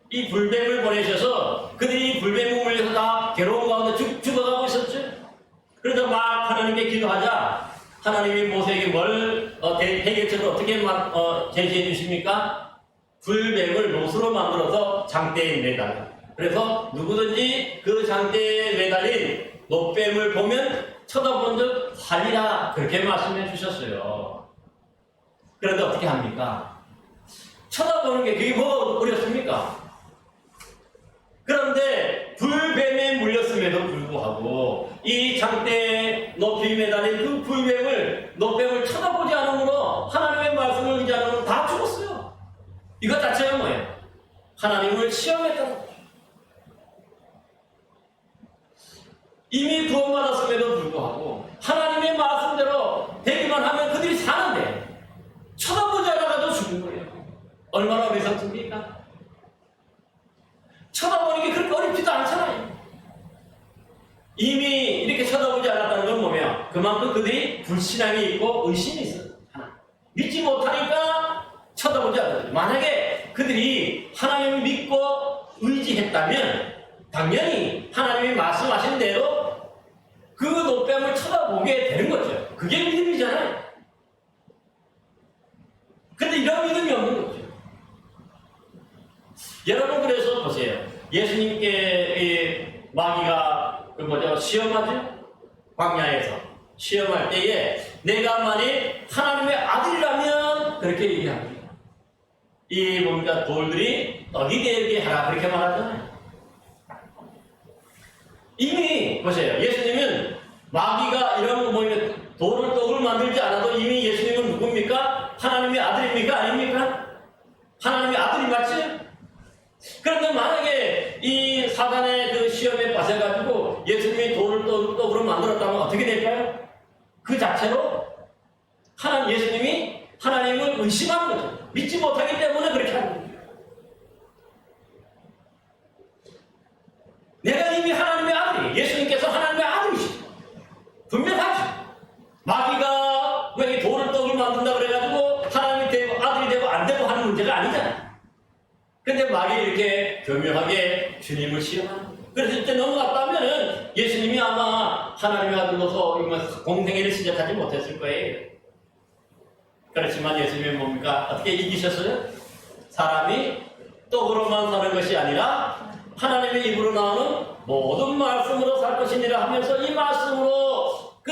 이 불뱀을 보내셔서 그들이 불뱀을 물려서 다 괴로운 가운데 죽어가고 있었죠. 그러다 막 하나님께 기도하자 하나님이 모세에게 뭘 해결책을 어떻게 제시해 주십니까? 불뱀을 노수로 만들어서 장대에 매달라. 그래서 누구든지 그 장대에 매달린 노뱀을 보면 쳐다본 듯 살리라. 그렇게 말씀해 주셨어요. 그런데 어떻게 합니까? 쳐다보는 게 그게 뭐가 어렵습니까? 그런데 불뱀에 물렸음에도 불구하고 이 장대에 높이 매달린 그 불뱀을 노뱀을 쳐다보지 않으므로 하나님의 말씀을 의지 않으므로 다 죽었어요. 이것 자체가 뭐예요? 하나님을 시험했다는 거죠. 이미 구원받았음에도 불구하고 하나님의 말씀대로 되기만 하면 그들이 사는데 쳐다보지 않아도 죽는 거예요. 얼마나 어리석습니까? 쳐다보는 게 그렇게 어렵지도 않잖아요. 이미 이렇게 쳐다보지 않았다는 건 뭐며 그만큼 그들이 불신앙이 있고 의심이 있어요. 믿지 못하니까 쳐다보지 않아요. 만약에 그들이 하나님을 믿고 의지했다면 당연히 하나님이 말씀하신 대로 그 노뱀을 쳐다보게 되는 거죠. 그게 믿음이잖아요. 근데 이런 믿음이 없는 거죠. 여러분 그래서 보세요. 예수님께 마귀가 시험하죠? 광야에서 시험할 때에 내가 만일 하나님의 아들이라면 그렇게 얘기합니다. 이 뭡니까? 돌들이 떡이 되게 하라 그렇게 말하잖아요. 이미 보세요. 예수님은 마귀가 이런 돌을 떡을 만들지 않아도 이미 예수님은 누굽니까? 하나님의 아들입니까? 아닙니까? 하나님의 아들이 맞지? 그런데 만약에 이 사단의 그 시험에 빠져가지고 예수님이 돌을 떡으로 만들었다면 어떻게 될까요? 그 자체로 예수님이 하나님을 의심하는 거죠. 믿지 못하기 때문에 그렇게 하는 거죠. 내가 이미 하나님의 아들이, 예수님께서 하나님의 아들이시죠. 분명하죠. 마귀가 왜 돌을 떡을 만든다 그래가지고 하나님이 되고 아들이 되고 안 되고 하는 문제가 아니잖아요. 근데 마귀 이렇게 교묘하게 주님을 시험하는 거예요. 그래서 이때 넘어갔다면은 예수님이 아마 하나님의 아들로서 공생애를 시작하지 못했을 거예요. 그렇지만 예수님이 뭡니까? 어떻게 이기셨어요? 사람이 떡으로만 사는 것이 아니라 하나님의 입으로 나오는 모든 말씀으로 살 것이니라 하면서 이 말씀으로 그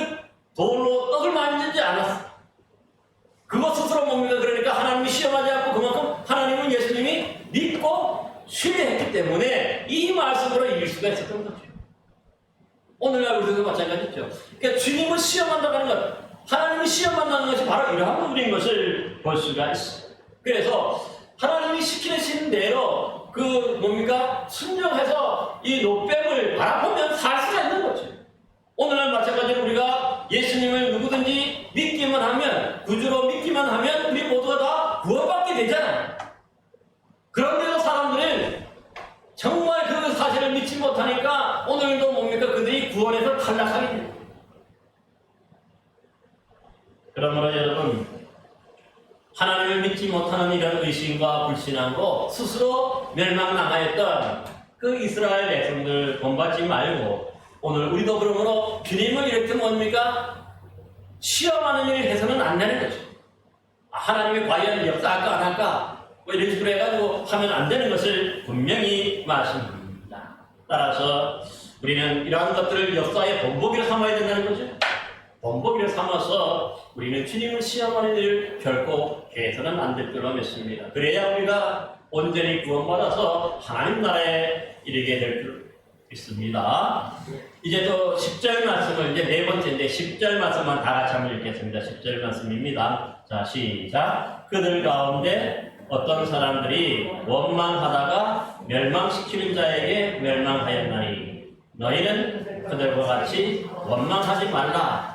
돌로 떡을 만들지 않았어. 그것 스스로 뭡니까? 그러니까 하나님이 시험하지 않고 그만큼 하나님은 예수님이 믿고 신뢰했기 때문에 이 말씀으로 이길 수가 있었던 거죠. 오늘날 우리도 마찬가지죠. 그러니까 주님을 시험한다고 하는 것, 하나님이 시험한다는 것이 바로 이러한 부분인 것을 볼 수가 있어요. 그래서 하나님이 시키시는 대로 순종해서 이 노뱀을 바라보면 살 수가 있는 거죠. 오늘날 마찬가지로 우리가 예수님을 누구든지 믿기만 하면 구주 정말 그 사실을 믿지 못하니까 오늘도 뭡니까? 그들이 구원에서 탈락하게 됩니다. 그러므로 여러분, 하나님을 믿지 못하는 이런 의심과 불신함으로 스스로 멸망당하였던 그 이스라엘 백성들 본받지 말고 오늘 우리도 그러므로 주님을 이렇게 뭡니까? 시험하는 일을 해서는 안 되는 거죠. 하나님이 과연 역사할까 안 할까? 뭐 이런 식으로 해가지고 하면 안 되는 것을 분명히 말씀드립니다. 따라서 우리는 이러한 것들을 역사의 본보기를 삼아야 된다는 거죠. 본보기를 삼아서 우리는 주님을 시험하는 일을 결코 해서는 안 될 줄로 믿습니다. 그래야 우리가 온전히 구원받아서 하나님 나라에 이르게 될 줄 믿습니다. 이제 또 10절 말씀을 이제 네 번째인데 10절 말씀만 다 같이 한번 읽겠습니다. 10절 말씀입니다. 자, 시작. 그들 가운데 어떤 사람들이 원망하다가 멸망시키는 자에게 멸망하였나니 너희는 그들과 같이 원망하지 말라.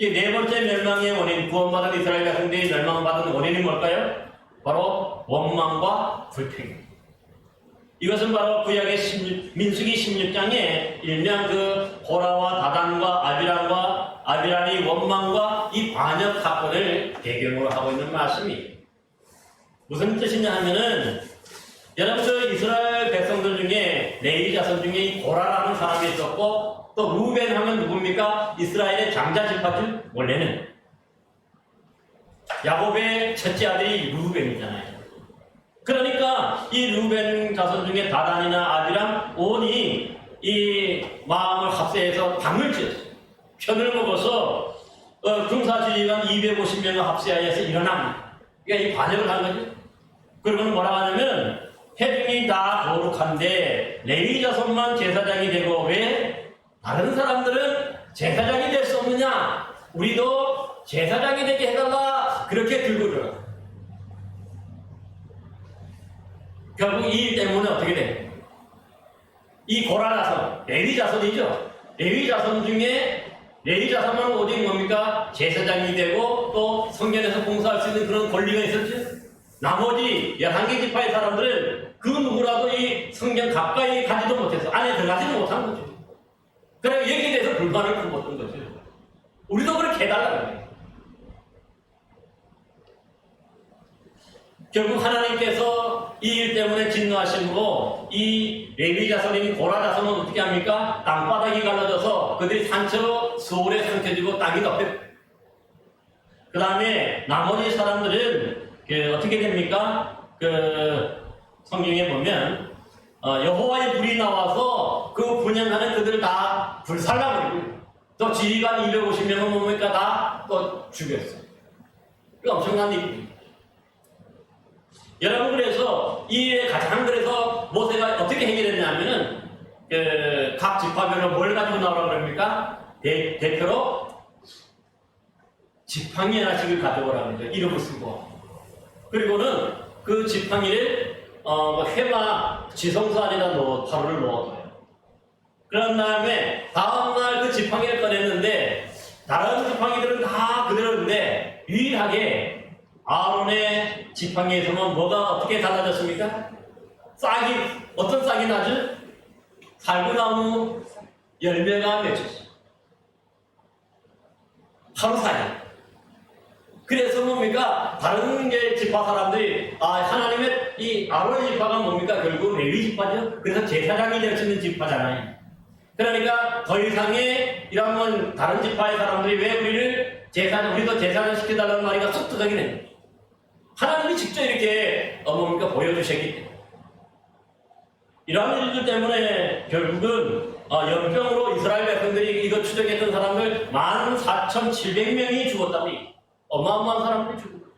이 네 번째 멸망의 원인, 구원받은 이스라엘 백성들이 멸망받은 원인이 뭘까요? 바로 원망과 불평. 이것은 바로 구약의 민수기 16장에 일명 그 고라와 다단과 아비람이 원망과 이 반역 사건을 배경으로 하고 있는 말씀이에요. 무슨 뜻이냐 하면은 여러분 그 이스라엘 백성들 중에 레위 자손 중에 이 고라라는 사람이 있었고 또 루벤 하면 누굽니까? 이스라엘의 장자 지파죠. 원래는 야곱의 첫째 아들이 루벤이잖아요. 그러니까 이 루벤 자손 중에 다단이나 아비람 온이 이 마음을 합세해서 당을 지었어요. 편을 먹어서 군사지휘관 250명을 합세하여서 일어납니다. 그러니까 이 반역을 한 거죠. 그러면 뭐라고 하냐면 회중이 다 거룩한데 레위 자손만 제사장이 되고 왜 다른 사람들은 제사장이 될 수 없느냐? 우리도 제사장이 되게 해달라. 그렇게 들고 들어가. 결국 이 일 때문에 어떻게 돼요? 이 고라 자손, 레위 자손이죠. 레위 자손 중에 레위 자손만 오직 뭡니까? 제사장이 되고 또 성전에서 봉사할 수 있는 그런 권리가 있었죠. 나머지 11개 지파의 사람들은 그 누구라도 이 성전 가까이 가지도 못해서 안에 들어가지도 못한 거죠. 그래서 여기에 대해서 불만을 품었던 거죠. 우리도 그렇게 해달라는 거예요. 결국 하나님께서 이 일 때문에 진노하심으로 이 레위 자손인 고라 자손은 어떻게 합니까? 땅바닥이 갈라져서 그들이 상처로 수월에 삼켜지고 땅이 덮여. 그 다음에 나머지 사람들은 어떻게 됩니까? 성경에 보면 여호와의 불이 나와서 그 분양하는 그들을 다 불살라버리고 또 지휘관 250명은 뭡니까? 다 또 죽였어요. 그 엄청난 일입니다. 여러분 그래서 이 일에 가장 그래서 모세가 어떻게 해결했냐면은 각 지파별로 뭘 가지고 나오라고 그럽니까? 대표로 지팡이 하나씩을 가져오라고 그러죠. 이름을 쓰고. 그리고는 그 지팡이를 해마 지성소 안에다 바로를 넣어둬요. 그런 다음에 다음날 그 지팡이를 꺼냈는데 다른 지팡이들은 다 그대로인데 유일하게 아론의 지팡이에서만 뭐가 어떻게 달라졌습니까? 싹이, 어떤 싹이 나죠? 살구나무 열매가 맺혔어요. 하루 사이. 그래서 뭡니까? 다른 게 지파 사람들이 하나님의 이 아론의 지파가 뭡니까? 결국 레위 지파죠. 그래서 제사장이 될 수 있는 지파잖아요. 그러니까 더 이상의 이런 다른 지파의 사람들이 왜 우리도 제사장 시켜달라는 말이가 쏙 들어가게 됩니다. 하나님이 직접 이렇게 보여주셨기 때문에 이러한 일들 때문에 결국은 연병으로 이스라엘 백성들이 이거 추적했던 사람들 14,700명이 죽었다고 어마어마한 사람들이 죽은 거예요.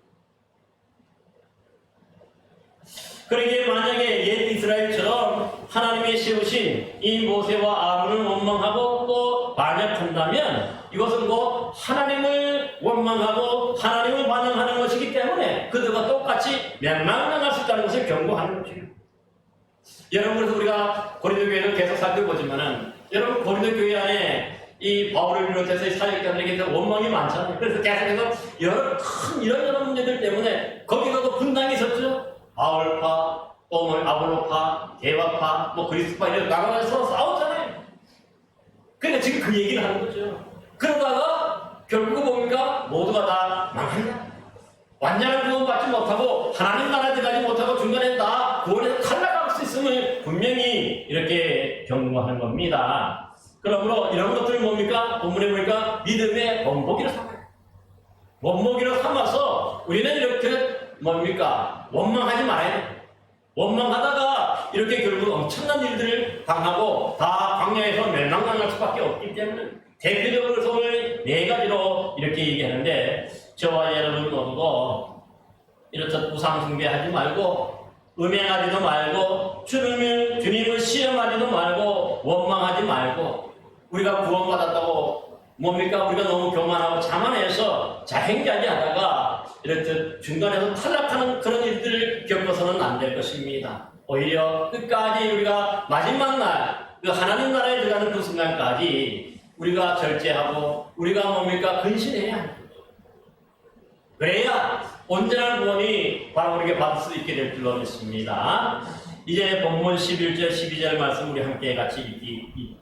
그러기에 만약에 옛 이스라엘처럼 하나님이 세우신 이 모세와 아론을 원망하고 또 반역한다면 이것은 곧 하나님을 원망하고 하나님을 반역하는 것이기 때문에 그들과 똑같이 멸망당할 수 있다는 것을 경고하는 것이에요. 여러분 그래서 우리가 고린도 교회를 계속 살펴보지만은 여러분 고린도 교회 안에 이 바울을 비롯해서 이 사역자들에게 원망이 많잖아요. 그래서 계속해서 이런저런 문제들 때문에 거기서도 분당이 있었죠. 바울파, 또 뭐 아볼로파, 개바파, 뭐 그리스파 이런 나라에서 서로 싸웠잖아요. 그러니까 지금 그 얘기를 하는 거죠. 그러다가 결국 뭡니까? 모두가 다 망한다. 완전한 구원받지 못하고 하나님 나라에 들어가지 못하고 중간에 다 구원에서 탈락할 수 있음을 분명히 이렇게 경고하는 겁니다. 그러므로 이런 것들을 뭡니까? 본문에 보니까 믿음의 원복이로 삼아요. 원복이로 삼아서 우리는 이렇게 뭡니까? 원망하지 말아야 돼요. 원망하다가 이렇게 결국 엄청난 일들을 당하고 다 광야에서 멸망당할 수밖에 없기 때문에 대표적으로 오늘 네 가지로 이렇게 얘기하는데 저와 여러분 모두도 이렇듯 우상 숭배하지 말고 음행하지도 말고 주님을 시험하지도 말고 원망하지 말고 우리가 구원받았다고 뭡니까? 우리가 너무 교만하고 자만해서 자행자지 하다가 이렇듯 중간에서 탈락하는 그런 일들을 겪어서는 안 될 것입니다. 오히려 끝까지 우리가 마지막 날 그 하나님 나라에 들어가는 그 순간까지 우리가 절제하고 우리가 뭡니까? 근신해야 합니다. 그래야 온전한 구원이 바로 우리에게 받을 수 있게 될 줄로 믿습니다. 이제 본문 11절 12절 말씀 우리 함께 같이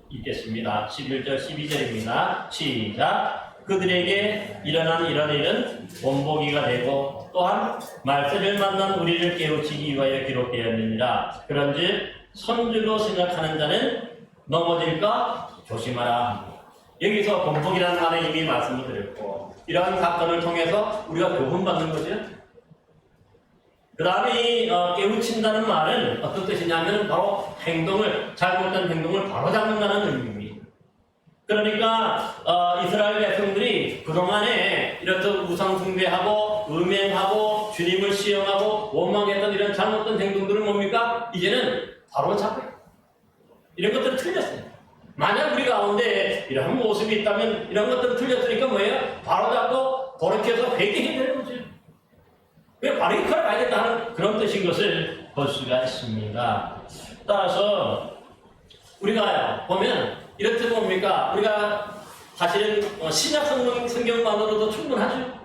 읽겠습니다. 11절 12절입니다. 시작. 그들에게 일어난 이런 일은 본보기가 되고 또한 말세를 만난 우리를 깨우치기 위하여 기록되었느니라. 그런즉 선주로 생각하는 자는 넘어질까 조심하라. 여기서 본보기라는 말에 이미 말씀을 드렸고 이러한 사건을 통해서 우리가 교훈받는 거죠. 그 다음에 이 깨우친다는 말은 어떤 뜻이냐면 바로 잘못된 행동을 바로잡는다는 의미입니다. 그러니까 이스라엘 백성들이 그동안에 이렇듯 우상 숭배하고 음행하고 주님을 시험하고 원망했던 이런 잘못된 행동들은 뭡니까? 이제는 바로잡아요. 이런 것들은 틀렸어요. 만약 우리 가운데 이런 모습이 있다면 이런 것들은 틀렸으니까 뭐예요? 바로잡고 돌이켜서 회개해야 되는 거죠. 왜 바로 이 칼을 가야겠다는 그런 뜻인 것을 볼 수가 있습니다. 따라서 우리가 보면 이렇듯 뭡니까? 우리가 사실은 신약 성경만으로도 충분하죠.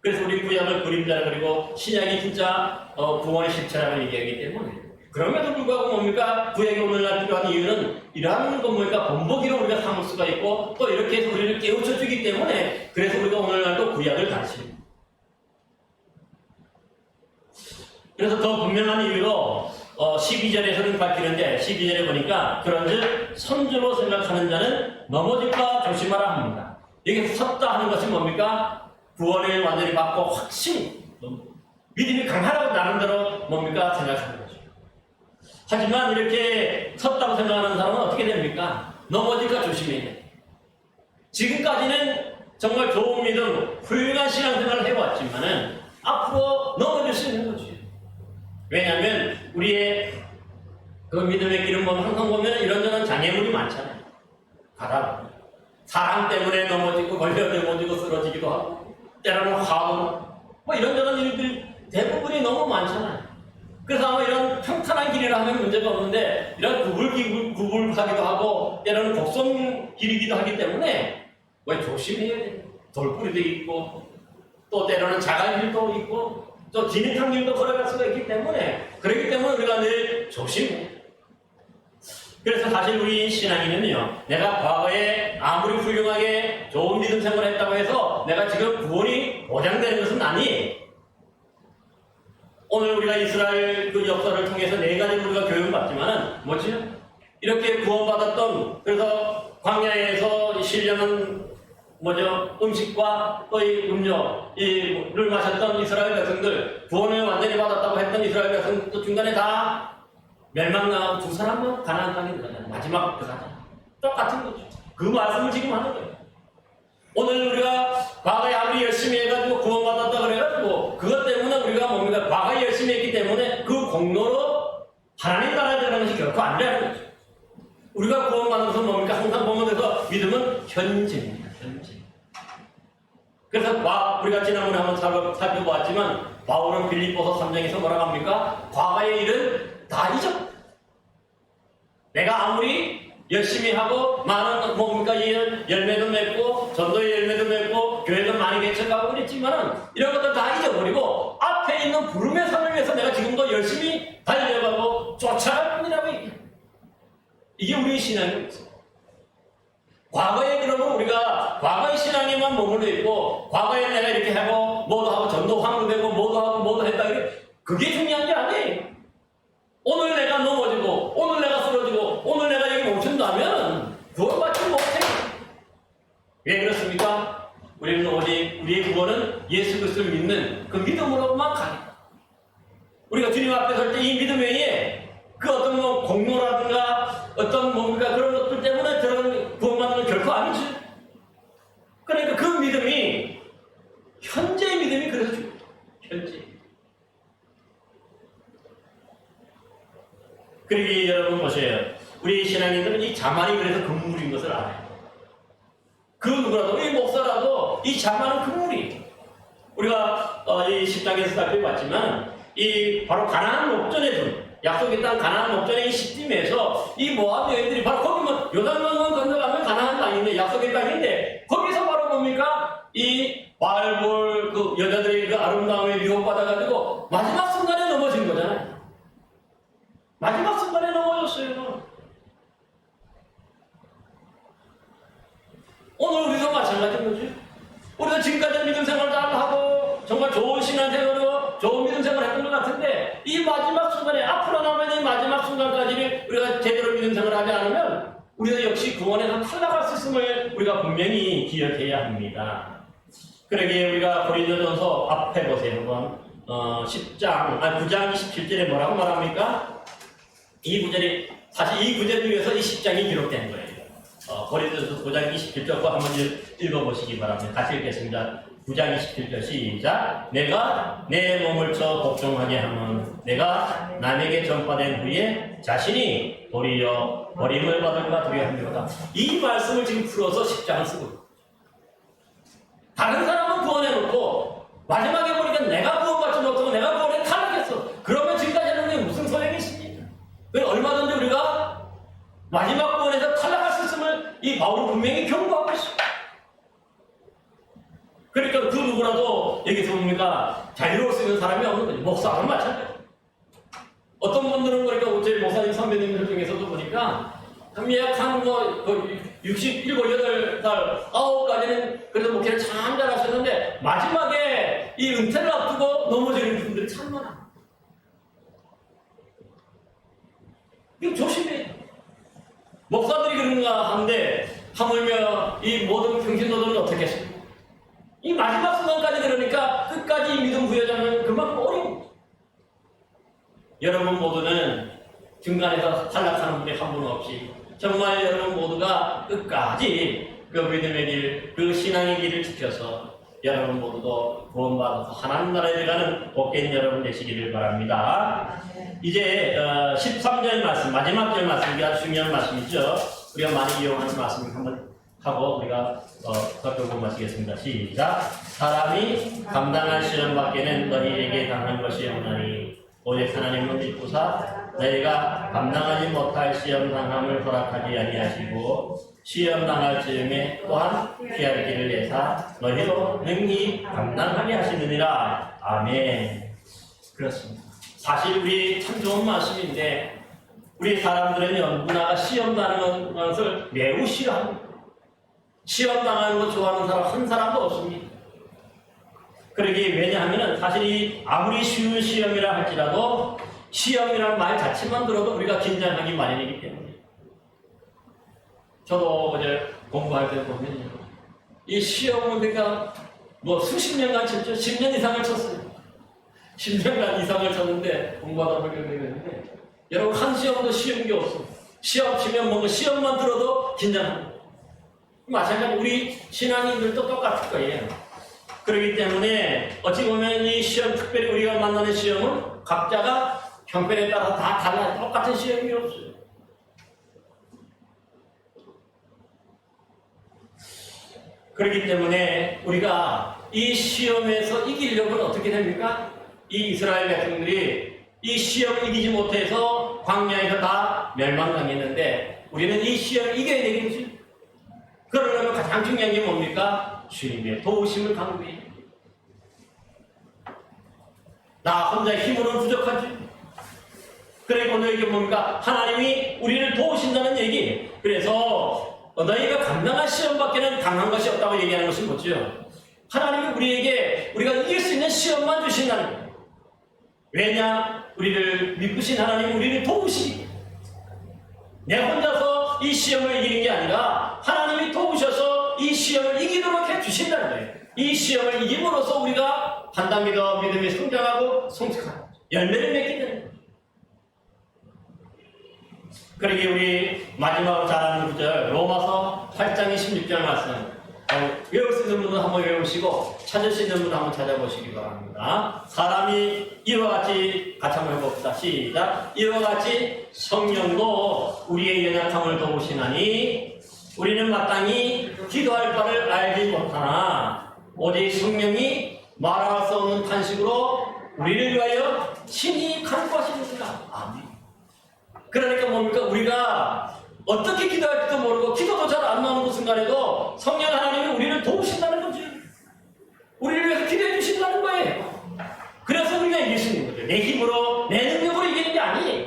그래서 우리 구약을 그림자라 그리고 신약이 진짜 구원의 실체라고 얘기하기 때문에 그럼에도 불구하고 뭡니까? 구약이 오늘날 필요한 이유는 이러한 것 뭡니까? 본보기로 우리가 삼을 수가 있고 또 이렇게 해서 우리를 깨우쳐 주기 때문에 그래서 우리가 오늘날도 구약을 가르칩니다. 그래서 더 분명한 이유로 12절에서는 밝히는데 12절에 보니까 그런즉 선주로 생각하는 자는 넘어질까 조심하라 합니다. 여기서 섰다 하는 것이 뭡니까? 구원을 완전히 받고 확신, 믿음이 강하다고 나름대로 뭡니까? 생각하는 거죠. 하지만 이렇게 섰다고 생각하는 사람은 어떻게 됩니까? 넘어질까 조심해야 돼요. 지금까지는 정말 좋은 믿음, 훌륭한 신앙생활을 해왔지만은 앞으로 넘어질 수 있는 거죠. 왜냐하면 우리의 그 믿음의 길은 보면 항상 보면 이런저런 장애물이 많잖아요. 가다 사람 때문에 넘어지고 걸려 넘어지고 쓰러지기도 하고 때로는 화도 뭐 이런저런 일들 대부분이 너무 많잖아요. 그래서 아마 이런 평탄한 길이라 하면 문제가 없는데 이런 구불하기도 하고 때로는 곡선 길이기도 하기 때문에 왜 조심해야 돼요. 돌뿌리도 있고 또 때로는 자갈길도 있고 또 진흙탕 길도 걸어갈 수가 있기 때문에 그렇기 때문에 우리가 늘 조심해요. 그래서 사실 우리 신앙인은요, 내가 과거에 아무리 훌륭하게 좋은 믿음 생활을 했다고 해서 내가 지금 구원이 보장되는 것은 아니에요. 오늘 우리가 이스라엘 그 역사를 통해서 네 가지 우리가 교육받지만은 뭐지요? 이렇게 구원받았던 그래서 광야에서 신령한 뭐죠? 음식과 또 이 음료를 마셨던 이스라엘 백성들, 구원을 완전히 받았다고 했던 이스라엘 백성들도 중간에 다 멸망당하고 두 사람만 가나안 땅에 들어가잖아요. 마지막 들어가잖아요. 똑같은 거죠. 그 말씀을 지금 하는 거예요. 오늘 우리가 과거에 아무리 열심히 해가지고 구원받았다 그래가지고 그것 때문에 우리가 뭡니까? 과거에 열심히 했기 때문에 그 공로로 하나님 나라에 들어가는 것이 결코 안 되는 거죠. 우리가 구원받는 것은 뭡니까? 항상 보면 돼서 믿음은 현재입니다. 현재. 그래서 우리가 지난번에 한번 살펴보았지만 바울은 빌립보서 3장에서 뭐라고 합니까? 과거의 일은 다 잊었다. 내가 아무리 열심히 하고 많은 뭡니까? 열매도 맺고 전도의 열매도 맺고 교회도 많이 개척하고 그랬지만은 이런 것들 다 잊어버리고 앞에 하나님의 있는 부름의 삶을 위해서 내가 지금도 열심히 달려가고 쫓아갈 뿐이라고 얘기해요. 이게 우리의 신앙입니다. 과거에 그러면 우리가 과거의 신앙에만 머물러 있고 과거에 내가 이렇게 하고 뭐도 하고 전도 황도되고 뭐도 하고 뭐도 했다 그게 중요한 게 아니에요. 오늘 내가 넘어지고 오늘 내가 쓰러지고 오늘 내가 여기 멈춘다면 그걸 받지 못해요. 왜 그렇습니까? 우리는 오직 우리의 구원은 예수 그리스도를 믿는 그 믿음으로만 가겠다. 우리가 주님 앞에 설 때 이 믿음 외에 그 어떤 뭐 공로라든가 어떤 뭔가 그런 것들 때문에 들어가는 구원받는 건 결코 아니지. 그러니까 그 믿음이 현재의 믿음이 그래서 중요해요. 현재. 그러기 여러분 보세요. 우리 신앙인들은 이 자만이 그래서 금물인 것을 알아요. 그 누구라도 이 목사라도 이 자만은 금물이. 우리가 이 10장에서 살펴봤지만 이 바로 가나안 목전에 둔 약속의 땅 가나안 목전의 이 시딤에서 이 모압 여인들이 바로 거기면 요단강을 건너가면 가나안 땅인데 약속의 땅인데 거기서 바로 뭡니까? 이 바알볼 그 여자들의 그 아름다움에 유혹받아가지고 마지막 순간에 넘어진 거잖아요. 마지막 순간에 넘어졌어요. 오늘 우리도 마찬가지인 거지. 우리가 지금까지 믿음 생활 잘 하고 정말 좋은 신앙생활로 좋은 믿음 생활을 했던 것 같은데 이 마지막 순간에 앞으로 남은 이 마지막 순간까지는 우리가 제대로 믿음 생활을 하지 않으면 우리도 역시 구원에서 탈락할 수 있음을 우리가 분명히 기억해야 합니다. 그러기에 우리가 고린도전서 앞에 보세요. 한번 9장 27절에 뭐라고 말합니까? 이 구절이 사실 이 구절을 위해서 이 10장이 기록된 거예요. 고린도전서 9장 27절과 한번 읽어보시기 바랍니다. 같이 읽겠습니다. 9장 27절 시작. 내가 내 몸을 쳐 복종하게 하면 내가 남에게 전파된 후에 자신이 도리어 버림을 받을까 두려워합니다. 이 말씀을 지금 풀어서 10장을 쓰고 있어요. 다른 사람은 구원해놓고 마지막에 보니까 내가 구원받지 못하고 내가 구원에 탈락했어. 그러면 지금까지 하는 무슨 소용이 있습니까? 얼마든지 우리가 마지막 구원에서 탈락할 수 있음을 이 바울은 분명히 경고하고 있습니다. 그러니까 그 누구라도 여기서 뭡니까? 자유로울 수 있는 사람이 없는 거죠. 목사는 마찬가지. 어떤 분들은 그러니까 어제 목사님 선배님들 중에서도 보니까 약 67, 8살, 9까지는 그래도 목회를 참 잘하셨는데 마지막에 이 은퇴를 앞두고 넘어지는 분들이 참 많아. 이거 조심해야 돼. 목사들이 그런가 하는데 하물며 이 모든 평신도들은 어떻게 했습니까? 이 마지막 순간까지 그러니까 끝까지 믿음 부여자는 그만큼 어려운 거죠. 여러분 모두는 중간에서 탈락하는 분이 한 분 없이 정말 여러분 모두가 끝까지 그 믿음의 길, 그 신앙의 길을 지켜서 여러분 모두도 구원받아서 하나님 나라에 들어가는 복된 여러분 되시기를 바랍니다. 이제 13절 말씀, 마지막 절 말씀이 아주 중요한 말씀이죠. 우리가 많이 이용하는 말씀을 한번 하고 우리가 살펴보시겠습니다. 시작. 사람이 감당할 시험 밖에는 너희에게 당한 것이 없나니 오직 하나님은 믿고사 너희가 감당하지 못할 시험 당함을 허락하지 아니하시고 시험 당할 즈음에 또한 피할 길을 내사 너희도 능히 감당하게 하시느니라. 아멘. 그렇습니다. 사실 우리 참 좋은 말씀인데 우리 사람들은요 누구나가 시험 당하는 것을 매우 싫어합니다. 시험 당하는 거 좋아하는 사람 한 사람도 없습니다. 그러기 왜냐하면 사실 이 아무리 쉬운 시험이라 할지라도 시험이라는 말 자체만 들어도 우리가 긴장하기 마련이기 때문에 저도 어제 공부할 때 보면 이 시험은 우리가 뭐 수십 년간 쳤죠. 10년 이상을 쳤어요. 10년간 이상을 쳤는데 공부하다 보니까 되겠는데 여러분 한 시험도 쉬운 게 없어요. 시험 치면 뭔가 시험만 들어도 긴장합니다. 마찬가지 우리 신앙인들도 똑같을 거예요. 그렇기 때문에 어찌 보면 이 시험, 특별히 우리가 만나는 시험은 각자가 형편에 따라 다 달라요. 똑같은 시험이 없어요. 그렇기 때문에 우리가 이 시험에서 이기려면 어떻게 됩니까? 이 이스라엘 백성들이 이 시험을 이기지 못해서 광야에서 다 멸망당했는데 우리는 이 시험을 이겨야 되겠지. 그러려면 가장 중요한 게 뭡니까? 주님의 도우심을 강구해야 됩니다. 나 혼자 힘으로는 부족하지. 그러니까 너에게 뭔가 하나님이 우리를 도우신다는 얘기. 그래서 너희가 감당할 시험밖에는 당한 것이 없다고 얘기하는 것은 뭐죠? 하나님이 우리에게 우리가 이길 수 있는 시험만 주신다는 거예요. 왜냐? 우리를 믿으신 하나님 우리를 도우시기. 내 혼자서 이 시험을 이기는 게 아니라 하나님이 도우셔서 이 시험을 이기도록 해주신다는 거예요. 이 시험을 이김으로써 우리가 판단 믿음이 성장하고 성숙하고 열매를 맺게 되는 거예요. 그러기에 우리 마지막으로 잘하는 구절 로마서 8장 26절 말씀 외울 수 있는 분은 한번 외우시고 찾을 수 있는 분은 한번 찾아보시기 바랍니다. 사람이 이와 같이 한번 해봅시다. 시작. 이와 같이 성령도 우리의 연약함을 도우시나니 우리는 마땅히 기도할 바를 알지 못하나 오직 성령이 말할 수 없는 탄식으로 우리를 위하여 친히 간구하시는구나. 아멘. 그러니까 뭡니까? 우리가 어떻게 기도할지도 모르고 기도도 잘 안 나오는 그 순간에도 성령 하나님이 우리를 도우신다는 거지. 우리를 위해서 기도해 주신다는 거예요. 그래서 우리가 이길 수 있는 거죠. 내 힘으로, 내 능력으로 이기는 게 아니에요.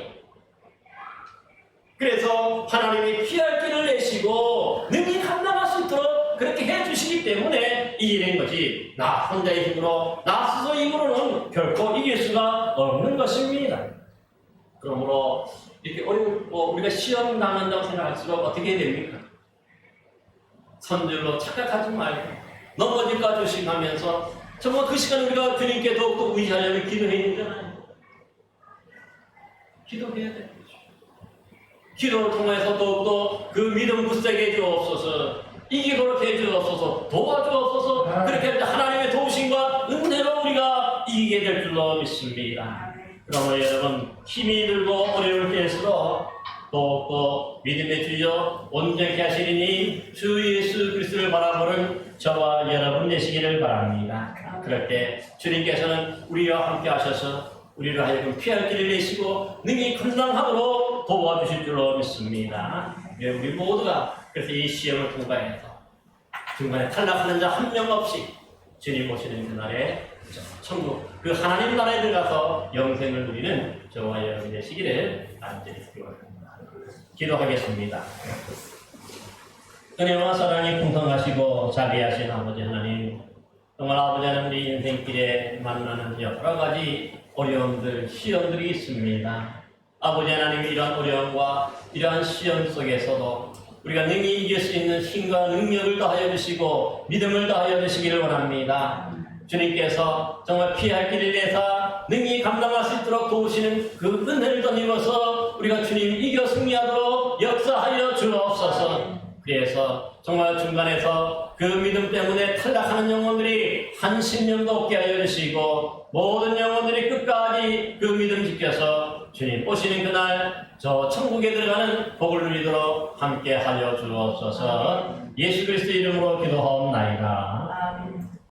그래서 하나님이 피할 길을 내시고 능히 감당할 수 있도록 그렇게 해주시기 때문에 이기는 거지. 나 혼자의 힘으로, 나 스스로의 힘으로는 결코 이길 수가 없는 것입니다. 그러므로 이렇게 우리가 시험 당한다고 생각할수록 어떻게 해야 됩니까? 선줄로 착각하지 말고 넘어질까 조심하면서 정말 그 시간 우리가 주님께 더욱더 의지하려면 기도해야 되잖아요. 기도해야 돼요. 기도를 통해서 더욱더 그 믿음 굳세게 해주옵소서, 이기도록 해주옵소서, 도와주옵소서. 그렇게 할 때 하나님의 도우심과 은혜로 우리가 이기게 될 줄로 믿습니다. 그러므로 여러분 힘이 들고 어려울 때일수록 더욱더 믿음의 주여 온전케 하시리니 주 예수 그리스도를 바라보는 저와 여러분 되시기를 바랍니다. 그럴 때 주님께서는 우리와 함께 하셔서 우리를 하여금 피할 길을 내시고 능히 감당하도록 도와주실 줄로 믿습니다. 우리 모두가 그래서 이 시험을 통과해서 중간에 탈락하는 자 한 명 없이 주님 오시는 그날에 천국 그 하나님 나라에 들어가서 영생을 누리는 저와 여러분 되시기를 간절히 기원합니다. 기도하겠습니다. 은혜와 사랑이 풍성하시고 자비하신 아버지 하나님, 정말 아버지 하나님 우리 인생길에 만나는 여러 가지 어려움들, 시험들이 있습니다. 아버지 하나님 이러한 어려움과 이러한 시험 속에서도 우리가 능히 이길 수 있는 힘과 능력을 더하여 주시고 믿음을 더하여 주시기를 원합니다. 주님께서 정말 피할 길을 내사 능히 감당할 수 있도록 도우시는 그 은혜를 더님어서 우리가 주님 이겨 승리하도록 역사하여 주옵소서. 그래서 정말 중간에서 그 믿음 때문에 탈락하는 영혼들이 한 심령도 없게 하여 주시고 모든 영혼들이 끝까지 그 믿음 지켜서 주님 오시는 그날 저 천국에 들어가는 복을 누리도록 함께 하여 주옵소서. 예수 그리스도 이름으로 기도하옵나이다.